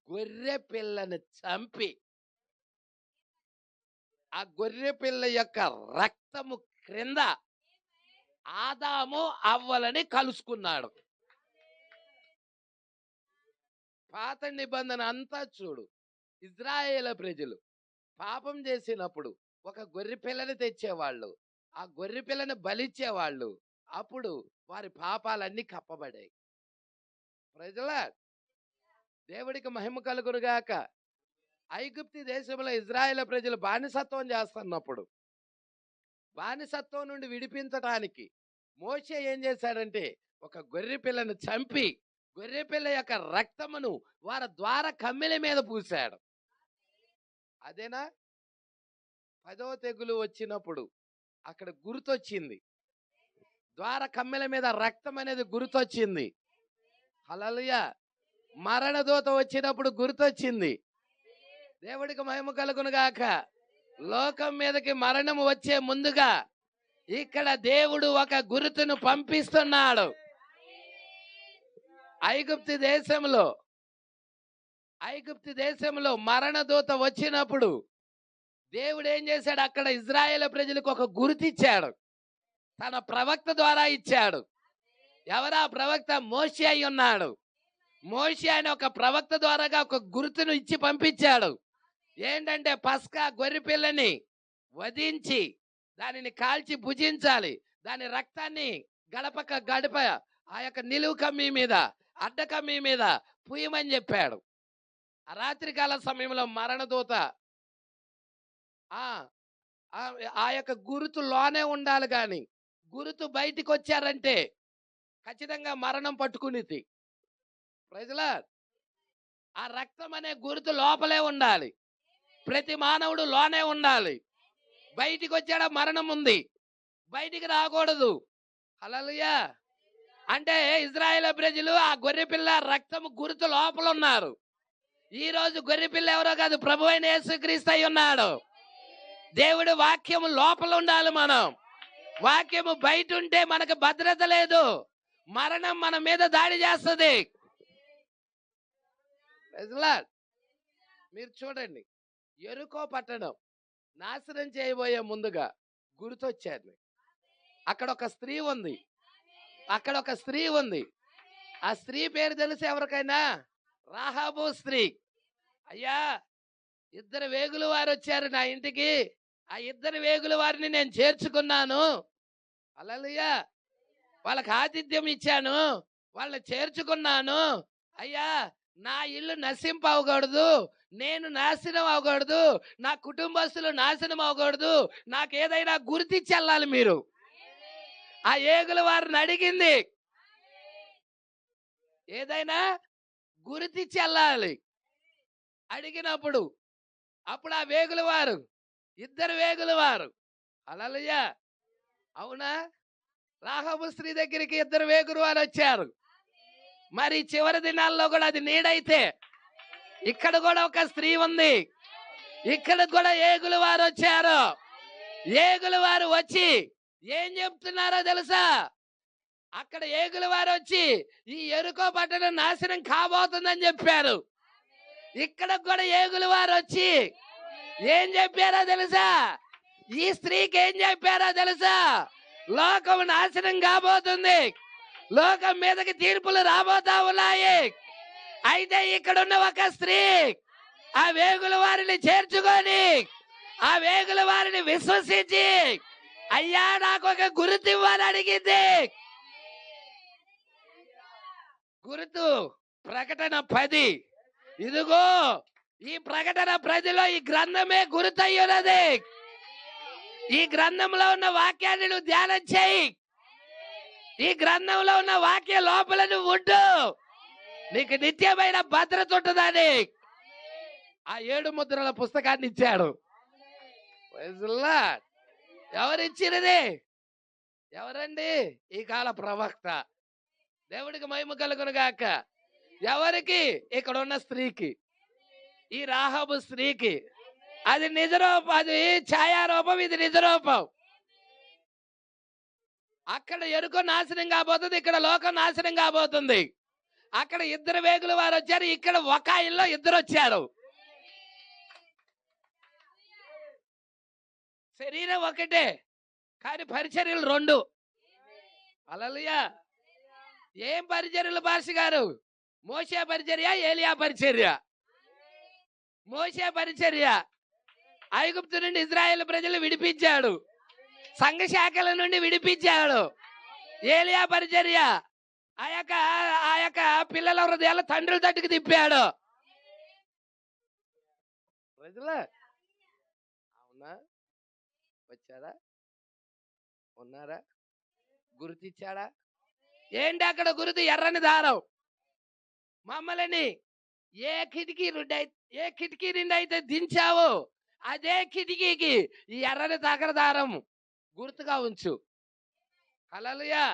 గొర్రె పిల్లను చంపి ఆ గొర్రె పిల్ల యొక్క రక్తము క్రింద ఆదాము అవ్వలని కలుసుకున్నాడు. పాత నిబంధన అంతా చూడు, ఇజ్రాయేలు ప్రజలు పాపం చేసినప్పుడు ఒక గొర్రె పిల్లని తెచ్చేవాళ్ళు, ఆ గొర్రె పిల్లని బలిచ్చేవాళ్ళు. అప్పుడు వారి పాపాలన్నీ కప్పబడాయి. ప్రజలా దేవుడికి మహిమ కలుగునుగాక. ఐగుప్తి దేశంలో ఇజ్రాయేలు ప్రజలు బానిసత్వం చేస్తున్నప్పుడు బానిసత్వం నుండి విడిపించడానికి మోషే ఏం చేశాడంటే ఒక గొర్రె పిల్లను చంపి గొర్రె పిల్ల యొక్క రక్తమును వారి ద్వార కమ్మెల మీద పూశాడు. అదేనా 10వ తెగులు వచ్చినప్పుడు అక్కడ గుర్తొచ్చింది. ద్వార కమ్మెల మీద రక్తం అనేది గుర్తొచ్చింది. హల్లెలూయా. మరణదూత వచ్చినప్పుడు గుర్తొచ్చింది. దేవుడికి మహిమ కలుగును గాక. లోకం మీదకి మరణం వచ్చే ముందుగా ఇక్కడ దేవుడు ఒక గుర్తును పంపిస్తున్నాడు. ఐగుప్తు దేశంలో మరణదూత వచ్చినప్పుడు దేవుడు ఏం చేశాడు? అక్కడ ఇజ్రాయేల్ ప్రజలకు ఒక గుర్తు ఇచ్చాడు. తన ప్రవక్త ద్వారా ఇచ్చాడు. ఎవరా ప్రవక్త? మోషే అయి ఉన్నాడు. మోషే అనే ఒక ప్రవక్త ద్వారాగా ఒక గుర్తును ఇచ్చి పంపించాడు. ఏంటంటే పస్కా గొర్రె పిల్లని వధించి దానిని కాల్చి భుజించాలి. దాని రక్తాన్ని గడప ఆ యొక్క నిలువు కమ్మి మీద, అడ్డ కమ్మి మీద పూయమని చెప్పాడు. ఆ రాత్రికాల సమయంలో మరణదూత ఆ యొక్క గురుతు లోనే ఉండాలి, కానీ గురుతు బయటికి వచ్చారంటే ఖచ్చితంగా మరణం పట్టుకునిది. ప్రజలా, ఆ రక్తం అనే గురుతు లోపలే ఉండాలి. ప్రతి మానవుడు లోనే ఉండాలి. బయటికి వచ్చాడా మరణం ఉంది, బయటికి రాకూడదు. హల్లెలూయా. అంటే ఇజ్రాయేల్ ప్రజలు ఆ గొర్రెపిల్ల రక్తం గుర్తు లోపల ఉన్నారు. ఈ రోజు గొర్రెపిల్ల ఎవరో కాదు, ప్రభువైన యేసుక్రీస్తు అయి ఉన్నాడు. దేవుడి వాక్యము లోపల ఉండాలి. మనం వాక్యము బయట ఉంటే మనకు భద్రత లేదు. మరణం మన మీద దాడి చేస్తుంది. మీరు చూడండి, యెరికో పట్టణం నాశనం చేయబోయే ముందుగా గుర్తొచ్చారు. అక్కడ ఒక స్త్రీ ఉంది. ఆ స్త్రీ పేరు తెలుసు ఎవరికైనా? రాహాబు స్త్రీ. అయ్యా, 2 వేగుల వారు వచ్చారు నా ఇంటికి, ఆ 2 వేగుల వారిని నేను చేర్చుకున్నాను. హల్లెలూయా. వాళ్ళకి ఆతిథ్యం ఇచ్చాను, వాళ్ళని చేర్చుకున్నాను. అయ్యా, నా ఇల్లు నశింపవకూడదు, నేను నాశనం అవ్వకూడదు, నా కుటుంబస్తులు నాశనం అవ్వకూడదు, నాకు ఏదైనా గుర్తించి వెళ్ళాలి మీరు. ఆ ఏగుల వారిని అడిగింది, ఏదైనా గుర్తించి వెళ్ళాలి. అడిగినప్పుడు అప్పుడు ఆ వేగుల వారు, 2 వేగుల వారు, హల్లెలూయా, అవునా, రాహాబు స్త్రీ దగ్గరికి 2 వేగుల వారు వచ్చారు. మరి చివరి దినాల్లో కూడా అది నీడైతే ఇక్కడ కూడా ఒక స్త్రీ ఉంది. ఇక్కడ కూడా ఏగుల వారు వచ్చారు. ఏగుల వారు వచ్చి ఏం చెప్తున్నారో తెలుసా? అక్కడ ఏగుల వారు వచ్చి ఈ యెరికో పట్టణం నాశనం కాబోతుందని చెప్పారు. ఇక్కడ కూడా ఏగుల వారు వచ్చి ఏం చెప్పారో తెలుసా? ఈ స్త్రీకి ఏం చెప్పారో తెలుసా? లోకం నాశనం కాబోతుంది, లోకం మీదకి తీర్పులు రాబోతా ఉన్నాయి. అయితే ఇక్కడ ఉన్న ఒక స్త్రీ ఆ వేగుల వారిని చేర్చుకొని, ఆ వేగుల వారిని విశ్వసించి, అయ్యా నాకు ఒక గుర్తు ఇవ్వని అడిగింది. గుర్తు ప్రకటన 10. ఇదిగో ఈ ప్రకటన 10లో ఈ గ్రంథమే గుర్తయ్యున్నది. ఈ గ్రంథంలో ఉన్న వాక్యాన్ని నువ్వు ధ్యానం చేయి. ఈ గ్రంథంలో ఉన్న వాక్య లోపల నువ్వు ఉండు, నీకు నిత్యమైన భద్రత ఉంటుందని ఆ 7 ముద్రల పుస్తకాన్ని ఇచ్చాడు. ఎవరిచ్చినది? ఎవరండి? ఈ కాల ప్రవక్త. దేవుడికి మహిమ కలుగును గాక. ఎవరికి? ఇక్కడ ఉన్న స్త్రీకి, ఈ రాహాబు స్త్రీకి. అది నిజరూపం, అది ఛాయారూపం, ఇది నిజరూపం. అక్కడ యెరికో నాశనం కాబోతుంది, ఇక్కడ లోకం నాశనం కాబోతుంది. అక్కడ 2 వేగుల వారు వచ్చారు, ఇక్కడ ఒక ఆయనలో 2 వచ్చారు. శరీరం ఒకటే కానీ పరిచర్యలు 2. హల్లెలూయా. ఏం పరిచర్యలు భాష గారు? మోషే పరిచర్య, ఏలియా పరిచర్య. మోషే పరిచర్య ఐగుప్తు నుండి ఇజ్రాయేల్ ప్రజలు విడిపించాడు, సంఘ శాఖల నుండి విడిపించాడు. ఏలియా పరిచర్య ఆ యొక్క పిల్లల హృదయాల తండ్రుల తట్టుకు తిప్పాడు. ప్రజలే, అవునా? వచ్చారా? ఉన్నారా? గుర్తిచ్చాడా? ఏంటి అక్కడ గుర్తు? ఎర్రని దారం. మమ్మల్ని ఏ కిటికీ నుండి అయితే దించావో అదే కిటికీకి ఈ ఎర్రని తగర దారం గుర్తుగా ఉంచు. హల్లెలూయా.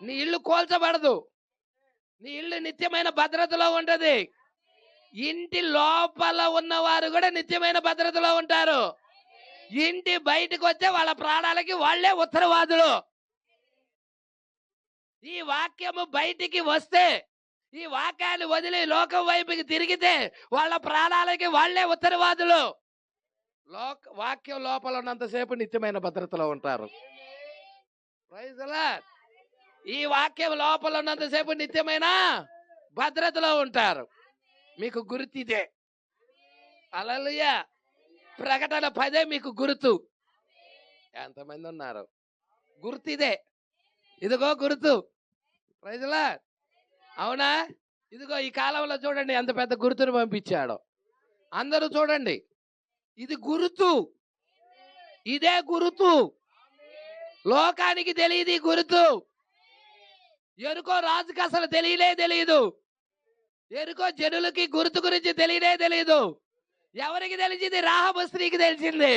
నీ ఇల్లు కోల్చబడదు. నీ ఇల్లు నిత్యమైన భద్రతలో ఉంటది. ఇంటి లోపల ఉన్నవారు కూడా నిత్యమైన భద్రతలో ఉంటారు. ఇంటి బయటకు వచ్చే వాళ్ళ ప్రాణాలకి వాళ్ళే ఉత్తరవాదులు. ఈ వాక్యము బయటికి వస్తే, ఈ వాక్యాన్ని వదిలి లోకం వైపుకి తిరిగితే వాళ్ళ ప్రాణాలకి వాళ్ళే ఉత్తరవాదులు. వాక్యం లోపల ఉన్నంతసేపు నిత్యమైన భద్రతలో ఉంటారు. Praise the Lord. ఈ వాక్యం లోపల ఉన్నంతసేపు నిత్యమైన భద్రతలో ఉంటారు. మీకు గుర్తిదే. హల్లెలూయా. ప్రకటన 10 మీకు గుర్తు. ఎంతమంది ఉన్నారు? గుర్తిదే. ఇదిగో గుర్తు. Praise the Lord. అవునా? ఇదిగో ఈ కాలంలో చూడండి ఎంత పెద్ద గుర్తును పంపించాడో. అందరూ చూడండి. ఇది గుర్తు. ఇదే గుర్తు. లోకానికి తెలియదు ఈ గుర్తు. ఎరుకో రాజుకి అసలు తెలియదు. ఎరుకో జనులకి గుర్తు గురించి తెలియదు. ఎవరికి తెలిసింది? రాహబు స్త్రీకి తెలిసింది.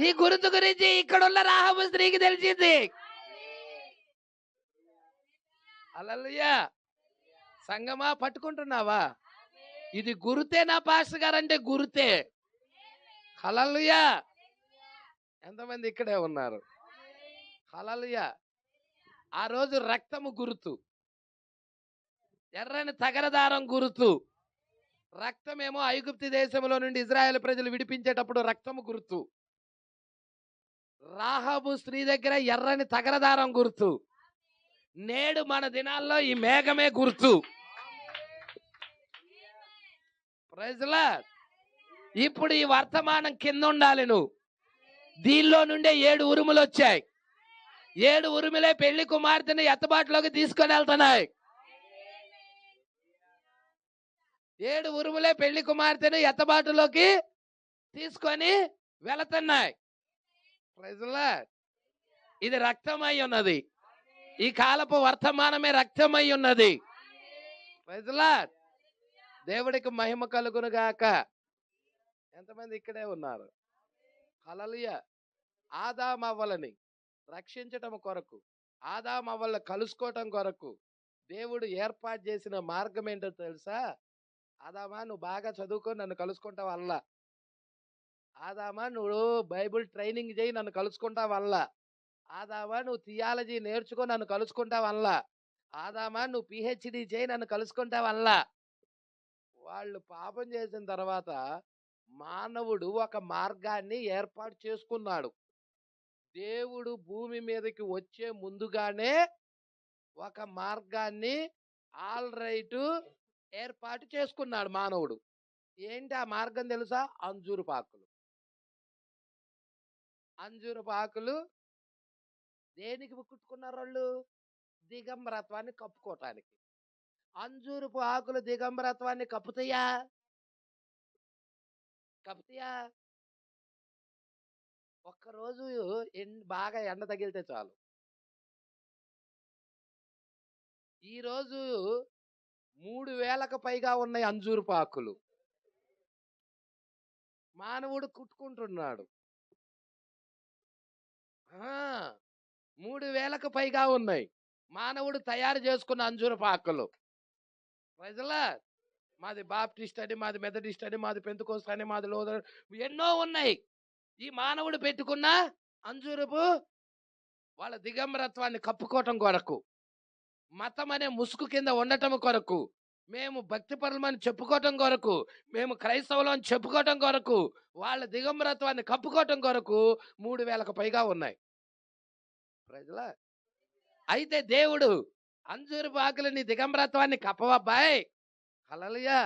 ఈ గుర్తు గురించి ఇక్కడున్న రాహబు స్త్రీకి తెలిసింది. హల్లెలూయా. సంగమా, పట్టుకుంటున్నావా? ఇది గుర్తేనా పాస్టర్ గారు అంటే గుర్తే. హల్లెలూయా. ఎంతమంది ఇక్కడే ఉన్నారు? హల్లెలూయా. ఆ రోజు రక్తము గుర్తు, ఎర్రని తగరదారం గుర్తు. రక్తమేమో ఐగుప్తు దేశంలో నుండి ఇజ్రాయెల్ ప్రజలు విడిపించేటప్పుడు రక్తము గుర్తు. రాహాబు స్త్రీ దగ్గర ఎర్రని తగరదారం గుర్తు. నేడు మన దినాల్లో ఈ మేఘమే గుర్తు. Praise the Lord. ఇప్పుడు ఈ వర్తమానం కింద ఉండాలి నువ్వు. దీనిలో నుండే 7 ఉరుములు వచ్చాయి. 7 ఉరుములే పెళ్లి కుమార్తెని ఎత్తబాటులోకి తీసుకొని వెళ్తున్నాయి. 7 ఉరుములే పెళ్లి కుమార్తెను ఎత్తబాటులోకి తీసుకొని వెళుతున్నాయి. Praise the Lord. ఇది రక్తమై ఉన్నది. ఈ కాలపు వర్తమానమే రక్తమై ఉన్నది. Praise the lord. దేవుడికి మహిమ కలుగును గాక. ఎంతమంది ఇక్కడే ఉన్నారు? హల్లెలూయా. ఆదామవ్వలని రక్షించటం కొరకు, ఆదామవ్వలను కలుసుకోవటం కొరకు దేవుడు ఏర్పాటు చేసిన మార్గం ఏంటో తెలుసా? ఆదామా, నువ్వు బాగా చదువుకొని నన్ను కలుసుకుంటావల్లా. ఆదామా, నువ్వు బైబిల్ ట్రైనింగ్ చేయి నన్ను కలుసుకుంటావల్లా. ఆదామా, నువ్వు థియాలజీ నేర్చుకో నన్ను కలుసుకుంటావల్లా. ఆదామా, నువ్వు పిహెచ్డి చేయి నన్ను కలుసుకుంటావల్లా. వాళ్ళు పాపం చేసిన తర్వాత మానవుడు ఒక మార్గాన్ని ఏర్పాటు చేసుకున్నాడు. దేవుడు భూమి మీదకి వచ్చే ముందుగానే ఒక మార్గాన్ని ఆల్రైట్ ఏర్పాటు చేసుకున్నాడు మానవుడు. ఏంటి ఆ మార్గం తెలుసా? అంజూరపు ఆకులు. అంజూరపు ఆకులు దేనికి కుట్టుకున్నారు వాళ్ళు? దిగంబరత్వాన్ని కప్పుకోవటానికి. అంజూరపు ఆకులు దిగంబరత్వాన్ని కప్పుతాయా? ఒక్కరోజు బాగా ఎండ తగిలితే చాలు. ఈరోజు 3000కు పైగా ఉన్నాయి అంజూరపు ఆకులు. మానవుడు కుట్టుకుంటున్నాడు. 3000కు పైగా ఉన్నాయి మానవుడు తయారు చేసుకున్న అంజూరపు ఆకులు. Praise the Lord. మాది బాప్టిస్ట్ అని, మాది మెథడిస్ట్ అని, మాది పెంతెకోస్తు అని, మాది లోదర్, ఎన్నో ఉన్నాయి. ఈ మానవుడు పెట్టుకున్న అంజూరపు వాళ్ళ దిగంబరత్వాన్ని కప్పుకోవటం కొరకు, మతం అనే ముసుగు కింద ఉండటం కొరకు, మేము భక్తి పరులమని చెప్పుకోవటం కొరకు, మేము క్రైస్తవులు అని చెప్పుకోవటం కొరకు, వాళ్ళ దిగంబరత్వాన్ని కప్పుకోవటం కొరకు 3000కు పైగా ఉన్నాయి. Praise the Lord. అయితే దేవుడు అంజూరపు ఆకులు నీ దిగంబరత్వాన్ని కప్పవబ్బాయ్. హల్లెలూయా.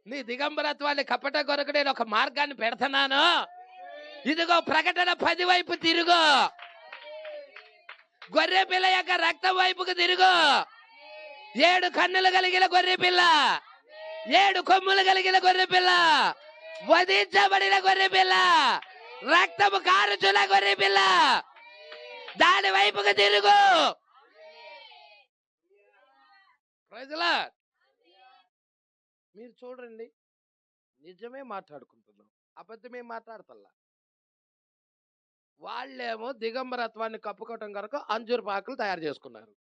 నీ దిగంబరత్వాన్ని కప్పటం కొరకు నేను ఒక మార్గాన్ని పెడుతున్నాను. ఇదిగో ప్రకటన 10 వైపు తిరుగు. గొర్రె పిల్ల యొక్క రక్తం వైపుకు తిరుగు. 7 కన్నులు కలిగిన గొర్రె పిల్ల, 7 కొమ్ములు కలిగిన గొర్రె పిల్ల, వధించబడిన గొర్రె పిల్ల, రక్తము కారుచున్న గొర్రె పిల్ల, దాని వైపుకు తిరుగు. Praise the Lord. మీరు చూడండి, నిజమే మాట్లాడుకుంటున్నాం, అబద్ధమే మాట్లాడతల్లా. వాళ్ళేమో దిగంబరత్వాన్ని కప్పుకోవటం కొరకు అంజూరు పాకులు తయారు చేసుకున్నారు.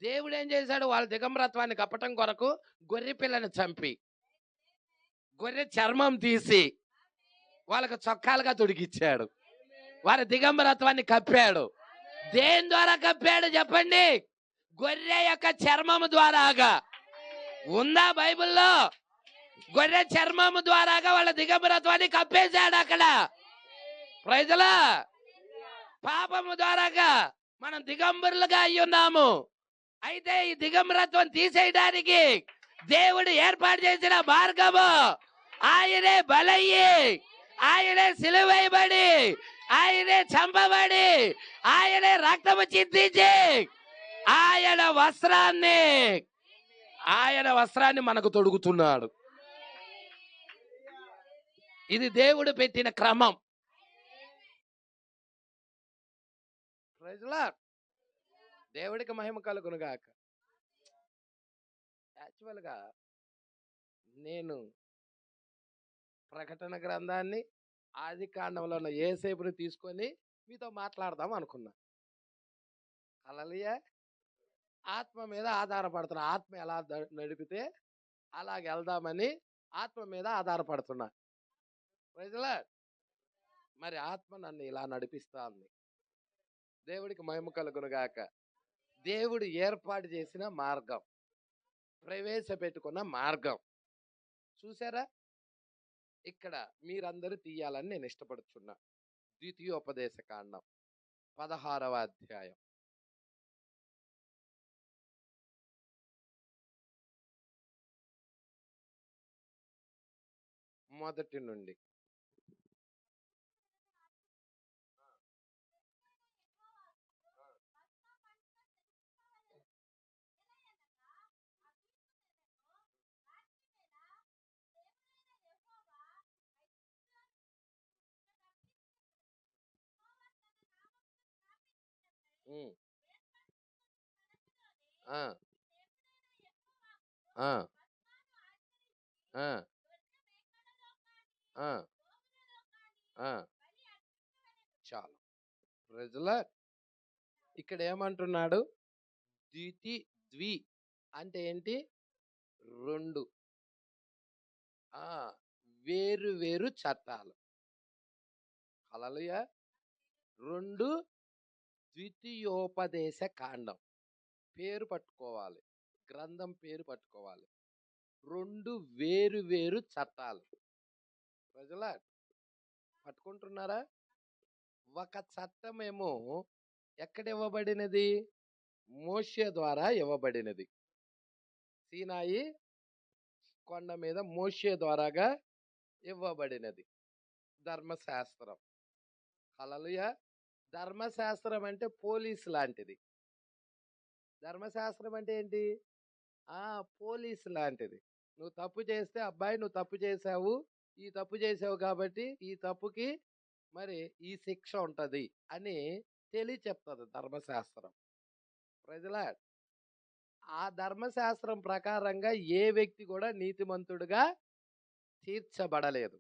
దేవుడు ఏం చేశాడు? వాళ్ళ దిగంబరత్వాన్ని కప్పటం కొరకు గొర్రె పిల్లని చంపి గొర్రె చర్మం తీసి వాళ్ళకు చొక్కాలుగా తొడిగిచ్చాడు. వారి దిగంబరత్వాన్ని కప్పాడు. దేని ద్వారా కప్పాడు చెప్పండి? గొర్రె యొక్క చర్మము ద్వారాగా. ఉందా బైబిల్లో? గొర్రె చర్మము ద్వారాగా వాళ్ళ దిగంబరత్వాన్ని కప్పేశాడు అక్కడ. ప్రజలా, పాపము ద్వారాగా మనం దిగంబరులుగా అయి ఉన్నాము. అయితే ఈ దిగంబరత్వం తీసేయడానికి దేవుడు ఏర్పాటు చేసిన మార్గము ఆయనే బలయ్యి, ఆయనే సిలువేయబడి, ఆయనే చంపబడి, ఆయనే రక్తము చిందించి ఆయన వస్త్రాన్ని మనకు తొడుగుతున్నాడు. ఇది దేవుడు పెట్టిన క్రమం. దేవుడికి మహిమ కలుగునుగాక. యాక్చువల్గా నేను ప్రకటన గ్రంథాన్ని, ఆది కాండంలో ఉన్న యేసేపుని తీసుకొని మీతో మాట్లాడదాం అనుకున్నా. హల్లెలూయా. ఆత్మ మీద ఆధారపడుతున్నా. ఆత్మ ఎలా నడిపితే అలాగ వెళ్దామని ఆత్మ మీద ఆధారపడుతున్నా. ప్రజలా, మరి ఆత్మ నన్ను ఇలా నడిపిస్తా ఉంది. దేవుడికి మహిమ కలుగునుగాక. దేవుడు ఏర్పాటు చేసిన మార్గం, ప్రవేశపెట్టుకున్న మార్గం చూసారా? ఇక్కడ మీరందరూ తీయాలని నేను ఇష్టపడుతున్నా. ద్వితీయోపదేశ కాండం 16వ అధ్యాయం. మొదటి నుండి. చాలు. ప్రజల, ఇక్కడ ఏమంటున్నాడు? ద్వి అంటే ఏంటి? రెండు వేరు వేరు చట్టాలు. హల్లెలూయా. రెండు ద్వితీయోపదేశ కాండం పేరు పట్టుకోవాలి, గ్రంథం పేరు పట్టుకోవాలి. రెండు వేరు వేరు చట్టాలు. ప్రజల, పట్టుకుంటున్నారా? ఒక చట్టమేమో ఎక్కడ ఇవ్వబడినది? మోషే ద్వారా ఇవ్వబడినది. సీనాయి కొండ మీద మోషే ద్వారాగా ఇవ్వబడినది ధర్మశాస్త్రం. హల్లెలూయా. ధర్మశాస్త్రం అంటే పోలీస్ లాంటిది. ధర్మశాస్త్రం అంటే ఏంటి? పోలీస్ లాంటిది. నువ్వు తప్పు చేస్తే, అబ్బాయి నువ్వు తప్పు చేసావు, ఈ తప్పు చేసావు కాబట్టి ఈ తప్పుకి మరి ఈ శిక్ష ఉంటది అని చెప్తుంది ధర్మశాస్త్రం. ప్రజల, ఆ ధర్మశాస్త్రం ప్రకారంగా ఏ వ్యక్తి కూడా నీతిమంతుడుగా తీర్చబడలేదు.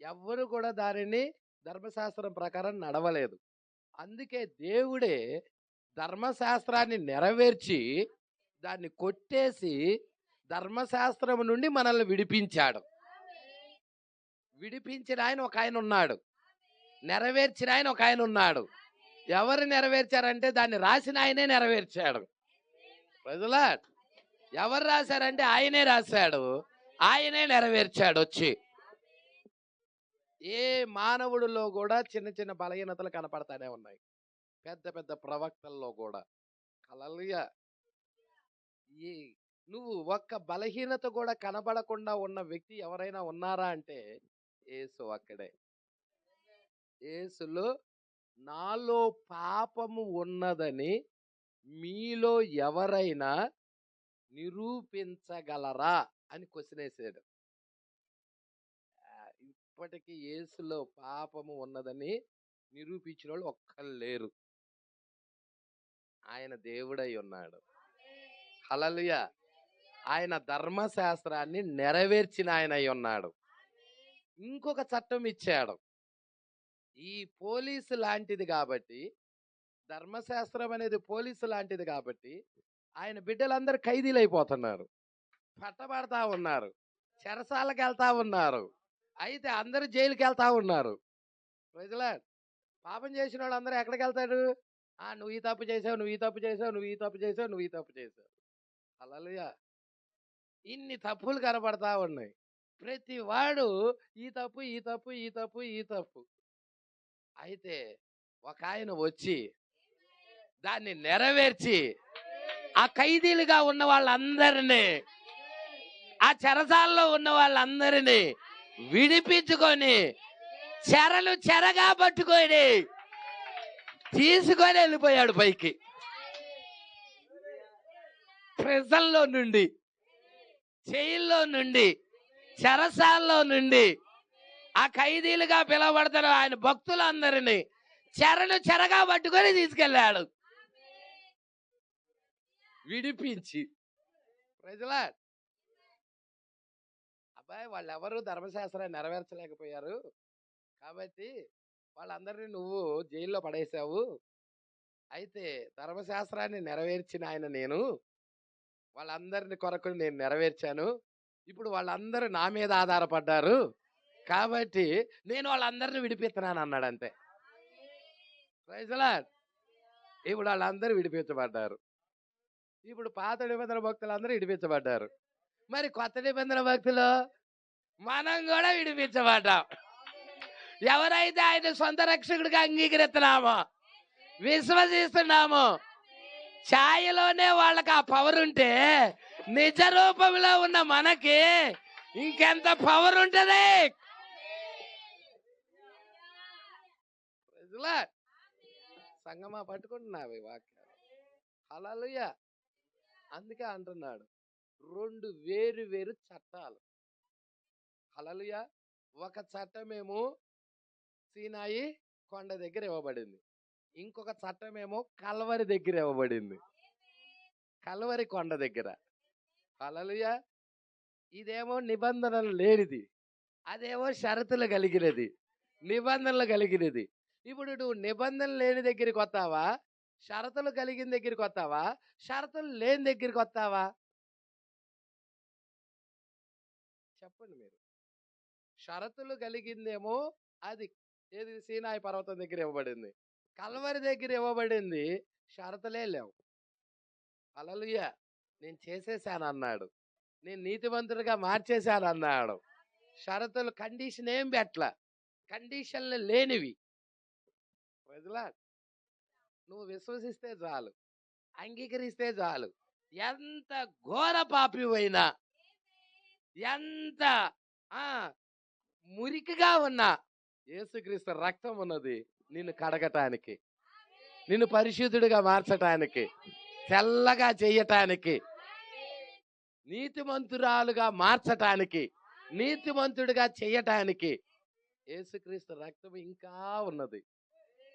ఎవ్వరు కూడా దానిని ధర్మశాస్త్రం ప్రకారం నడవలేదు. అందుకే దేవుడే ధర్మశాస్త్రాన్ని నెరవేర్చి దాన్ని కొట్టేసి ధర్మశాస్త్రం నుండి మనల్ని విడిపించాడు. విడిపించిన ఆయన ఒక ఆయన ఉన్నాడు, నెరవేర్చిన ఆయన ఒక ఆయన ఉన్నాడు. ఎవరు నెరవేర్చారంటే దాన్ని రాసిన ఆయనే నెరవేర్చాడు. ప్రజలా, ఎవరు రాశారంటే ఆయనే రాశాడు, ఆయనే నెరవేర్చాడు. వచ్చి ఏ మానవుడిలో కూడా చిన్న చిన్న బలహీనతలు కనపడతానే ఉన్నాయి, పెద్ద పెద్ద ప్రవక్తల్లో కూడా. హల్లెలూయా. నువ్వు ఒక్క బలహీనత కూడా కనబడకుండా ఉన్న వ్యక్తి ఎవరైనా ఉన్నారా అంటే యేసు ఒక్కడే. యేసులో నాలో పాపము ఉన్నదని మీలో ఎవరైనా నిరూపించగలరా అని క్వశ్చన్ వేసాడు. ఇప్పటికీ యేసులో పాపము ఉన్నదని నిరూపించిన వాళ్ళు ఒక్కరు లేరు. ఆయన దేవుడై ఉన్నాడు. హల్లెలూయా. ఆయన ధర్మశాస్త్రాన్ని నెరవేర్చిన ఆయన అయి ఉన్నాడు. ఇంకొక చట్టం ఇచ్చాడు. ఈ పోలీసు లాంటిది కాబట్టి, ధర్మశాస్త్రం అనేది పోలీసు లాంటిది కాబట్టి, ఆయన బిడ్డలందరూ ఖైదీలైపోతున్నారు. పట్టబడతా ఉన్నారు. చెరసాలకెళ్తా ఉన్నారు. అయితే అందరూ జైలుకెళ్తా ఉన్నారు. Praise Lord. పాపం చేసినోళ్ళందరూ ఎక్కడికెళ్తాడు? నువ్వు ఈ తప్పు చేసావు, నువ్వు ఈ తప్పు చేసావు, నువ్వు ఈ తప్పు చేసావు, నువ్వు ఈ తప్పు చేసావు. హల్లెలూయా. ఇన్ని తప్పులు కనబడతా ఉన్నాయి. ప్రతి వాడు ఈ తప్పు, ఈ తప్పు, ఈ తప్పు, ఈ తప్పు. అయితే ఒక ఆయన వచ్చి దాన్ని నెరవేర్చి ఆ ఖైదీలుగా ఉన్న వాళ్ళందరినీ, ఆ చెరసాల్లో ఉన్న వాళ్ళందరినీ విడిపించుకొని చెరగా పట్టుకొని తీసుకొని వెళ్ళిపోయాడు పైకి. ప్రిజన్లో నుండి, జైల్లో నుండి, చెరసాల్లో నుండి ఆ ఖైదీలుగా పిలువబడతారు ఆయన భక్తులందరినీ చెరగా పట్టుకొని తీసుకెళ్ళాడు, విడిపించి. Praise Lord. అబ్బాయి వాళ్ళెవరూ ధర్మశాస్త్రాన్ని నెరవేర్చలేకపోయారు కాబట్టి వాళ్ళందరినీ నువ్వు జైల్లో పడేశావు. అయితే ధర్మశాస్త్రాన్ని నెరవేర్చిన ఆయన నేను, వాళ్ళందరిని కొరకు నేను నెరవేర్చాను. ఇప్పుడు వాళ్ళందరూ నా మీద ఆధారపడ్డారు కాబట్టి నేను వాళ్ళందరినీ విడిపిస్తున్నాను అన్నాడు. అంతే. Praise Lord. ఇప్పుడు వాళ్ళందరూ విడిపించబడ్డారు. ఇప్పుడు పాత నిబంధన భక్తులందరూ విడిపించబడ్డారు. మరి కొత్త నిబంధన భక్తులు మనం కూడా విడిపించబడ్డాం. ఎవరైతే ఆయన సొంత రక్షకుడిగా అంగీకరిస్తున్నామో, విశ్వసిస్తున్నామో, ఛాయలోనే వాళ్ళకి ఆ పవర్ ఉంటే నిజ రూపంలో ఉన్న మనకి ఇంకెంత పవర్ ఉంటది. సంగమా పట్టుకుంటున్నావి వాక్యాలు. హల్లెలూయా. అందుకే అంటున్నాడు 2 వేరు చట్టాలు. హల్లెలూయా. ఒక చట్టమేమో సీనాయి కొండ దగ్గర ఇవ్వబడింది, ఇంకొక చట్టమేమో కల్వరి దగ్గర ఇవ్వబడింది, కల్వరి కొండ దగ్గర. హల్లెలూయా. ఇదేమో నిబంధనలు లేనిది, అదేమో షరతులు కలిగినది, నిబంధనలు కలిగినది. ఇప్పుడు నువ్వు నిబంధనలు లేని దగ్గరికి వస్తావా, షరతులు కలిగిన దగ్గరికి వస్తావా, షరతులు లేని దగ్గరికి వస్తావా? చెప్పండి మీరు. షరతులు కలిగిందేమో అది ఏది సీనాయి పర్వతం దగ్గర ఇవ్వబడింది, కల్వరి దగ్గర ఇవ్వబడింది షరతులే లేవు. హల్లెలూయా. నేను చేసేసాను అన్నాడు, నేను నీతివంతుడిగా మార్చేశాను అన్నాడు. షరతులు కండిషన్ ఏం పెట్టల, కండిషన్లు లేనివి. నువ్వు విశ్వసిస్తే చాలు, అంగీకరిస్తే చాలు. ఎంత ఘోర పాపివైనా, ఎంత మురికిగా ఉన్నా యేసుక్రీస్తు రక్తం ఉన్నది నిన్ను కడగటానికి, నిన్ను పరిశుద్ధుడిగా మార్చటానికి, తెల్లగా చెయ్యటానికి, నీతిమంతురాలుగా మార్చటానికి, నీతిమంతుడిగా చెయ్యటానికి యేసుక్రీస్తు రక్తం ఇంకా ఉన్నది.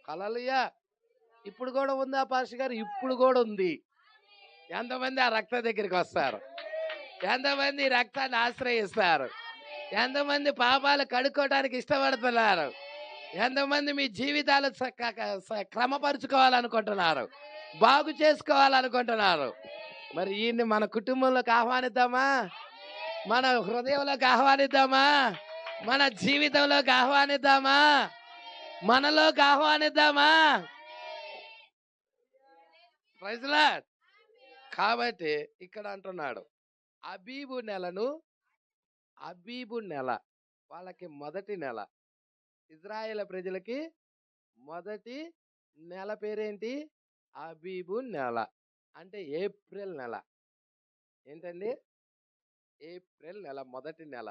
హల్లెలూయా. ఇప్పుడు కూడా ఉందా పాస్టర్ గారు? ఇప్పుడు కూడా ఉంది. ఎంతమంది ఆ రక్తం దగ్గరికి వస్తారు? ఎంతమంది రక్తాన్ని ఆశ్రయిస్తారు? ఎంతమంది పాపాలు కడుక్కోవడానికి ఇష్టపడుతున్నారు? ఎంతమంది మీ జీవితాలు క్రమపరుచుకోవాలనుకుంటున్నారు, బాగు చేసుకోవాలనుకుంటున్నారు? మరి ఈయన్ని మన కుటుంబంలోకి ఆహ్వానిద్దామా? మన హృదయంలోకి ఆహ్వానిద్దామా? మన జీవితంలోకి ఆహ్వానిద్దామా? మనలోకి ఆహ్వానిద్దామా? Praise lord. కాబట్టి ఇక్కడ అంటున్నాడు అబీబు నెల వాళ్ళకి మొదటి నెల, ఇజ్రాయేల్ ప్రజలకి మొదటి నెల పేరేంటి? అబీబు నెల. అంటే ఏప్రిల్ నెల. ఏంటండి? ఏప్రిల్ నెల మొదటి నెల.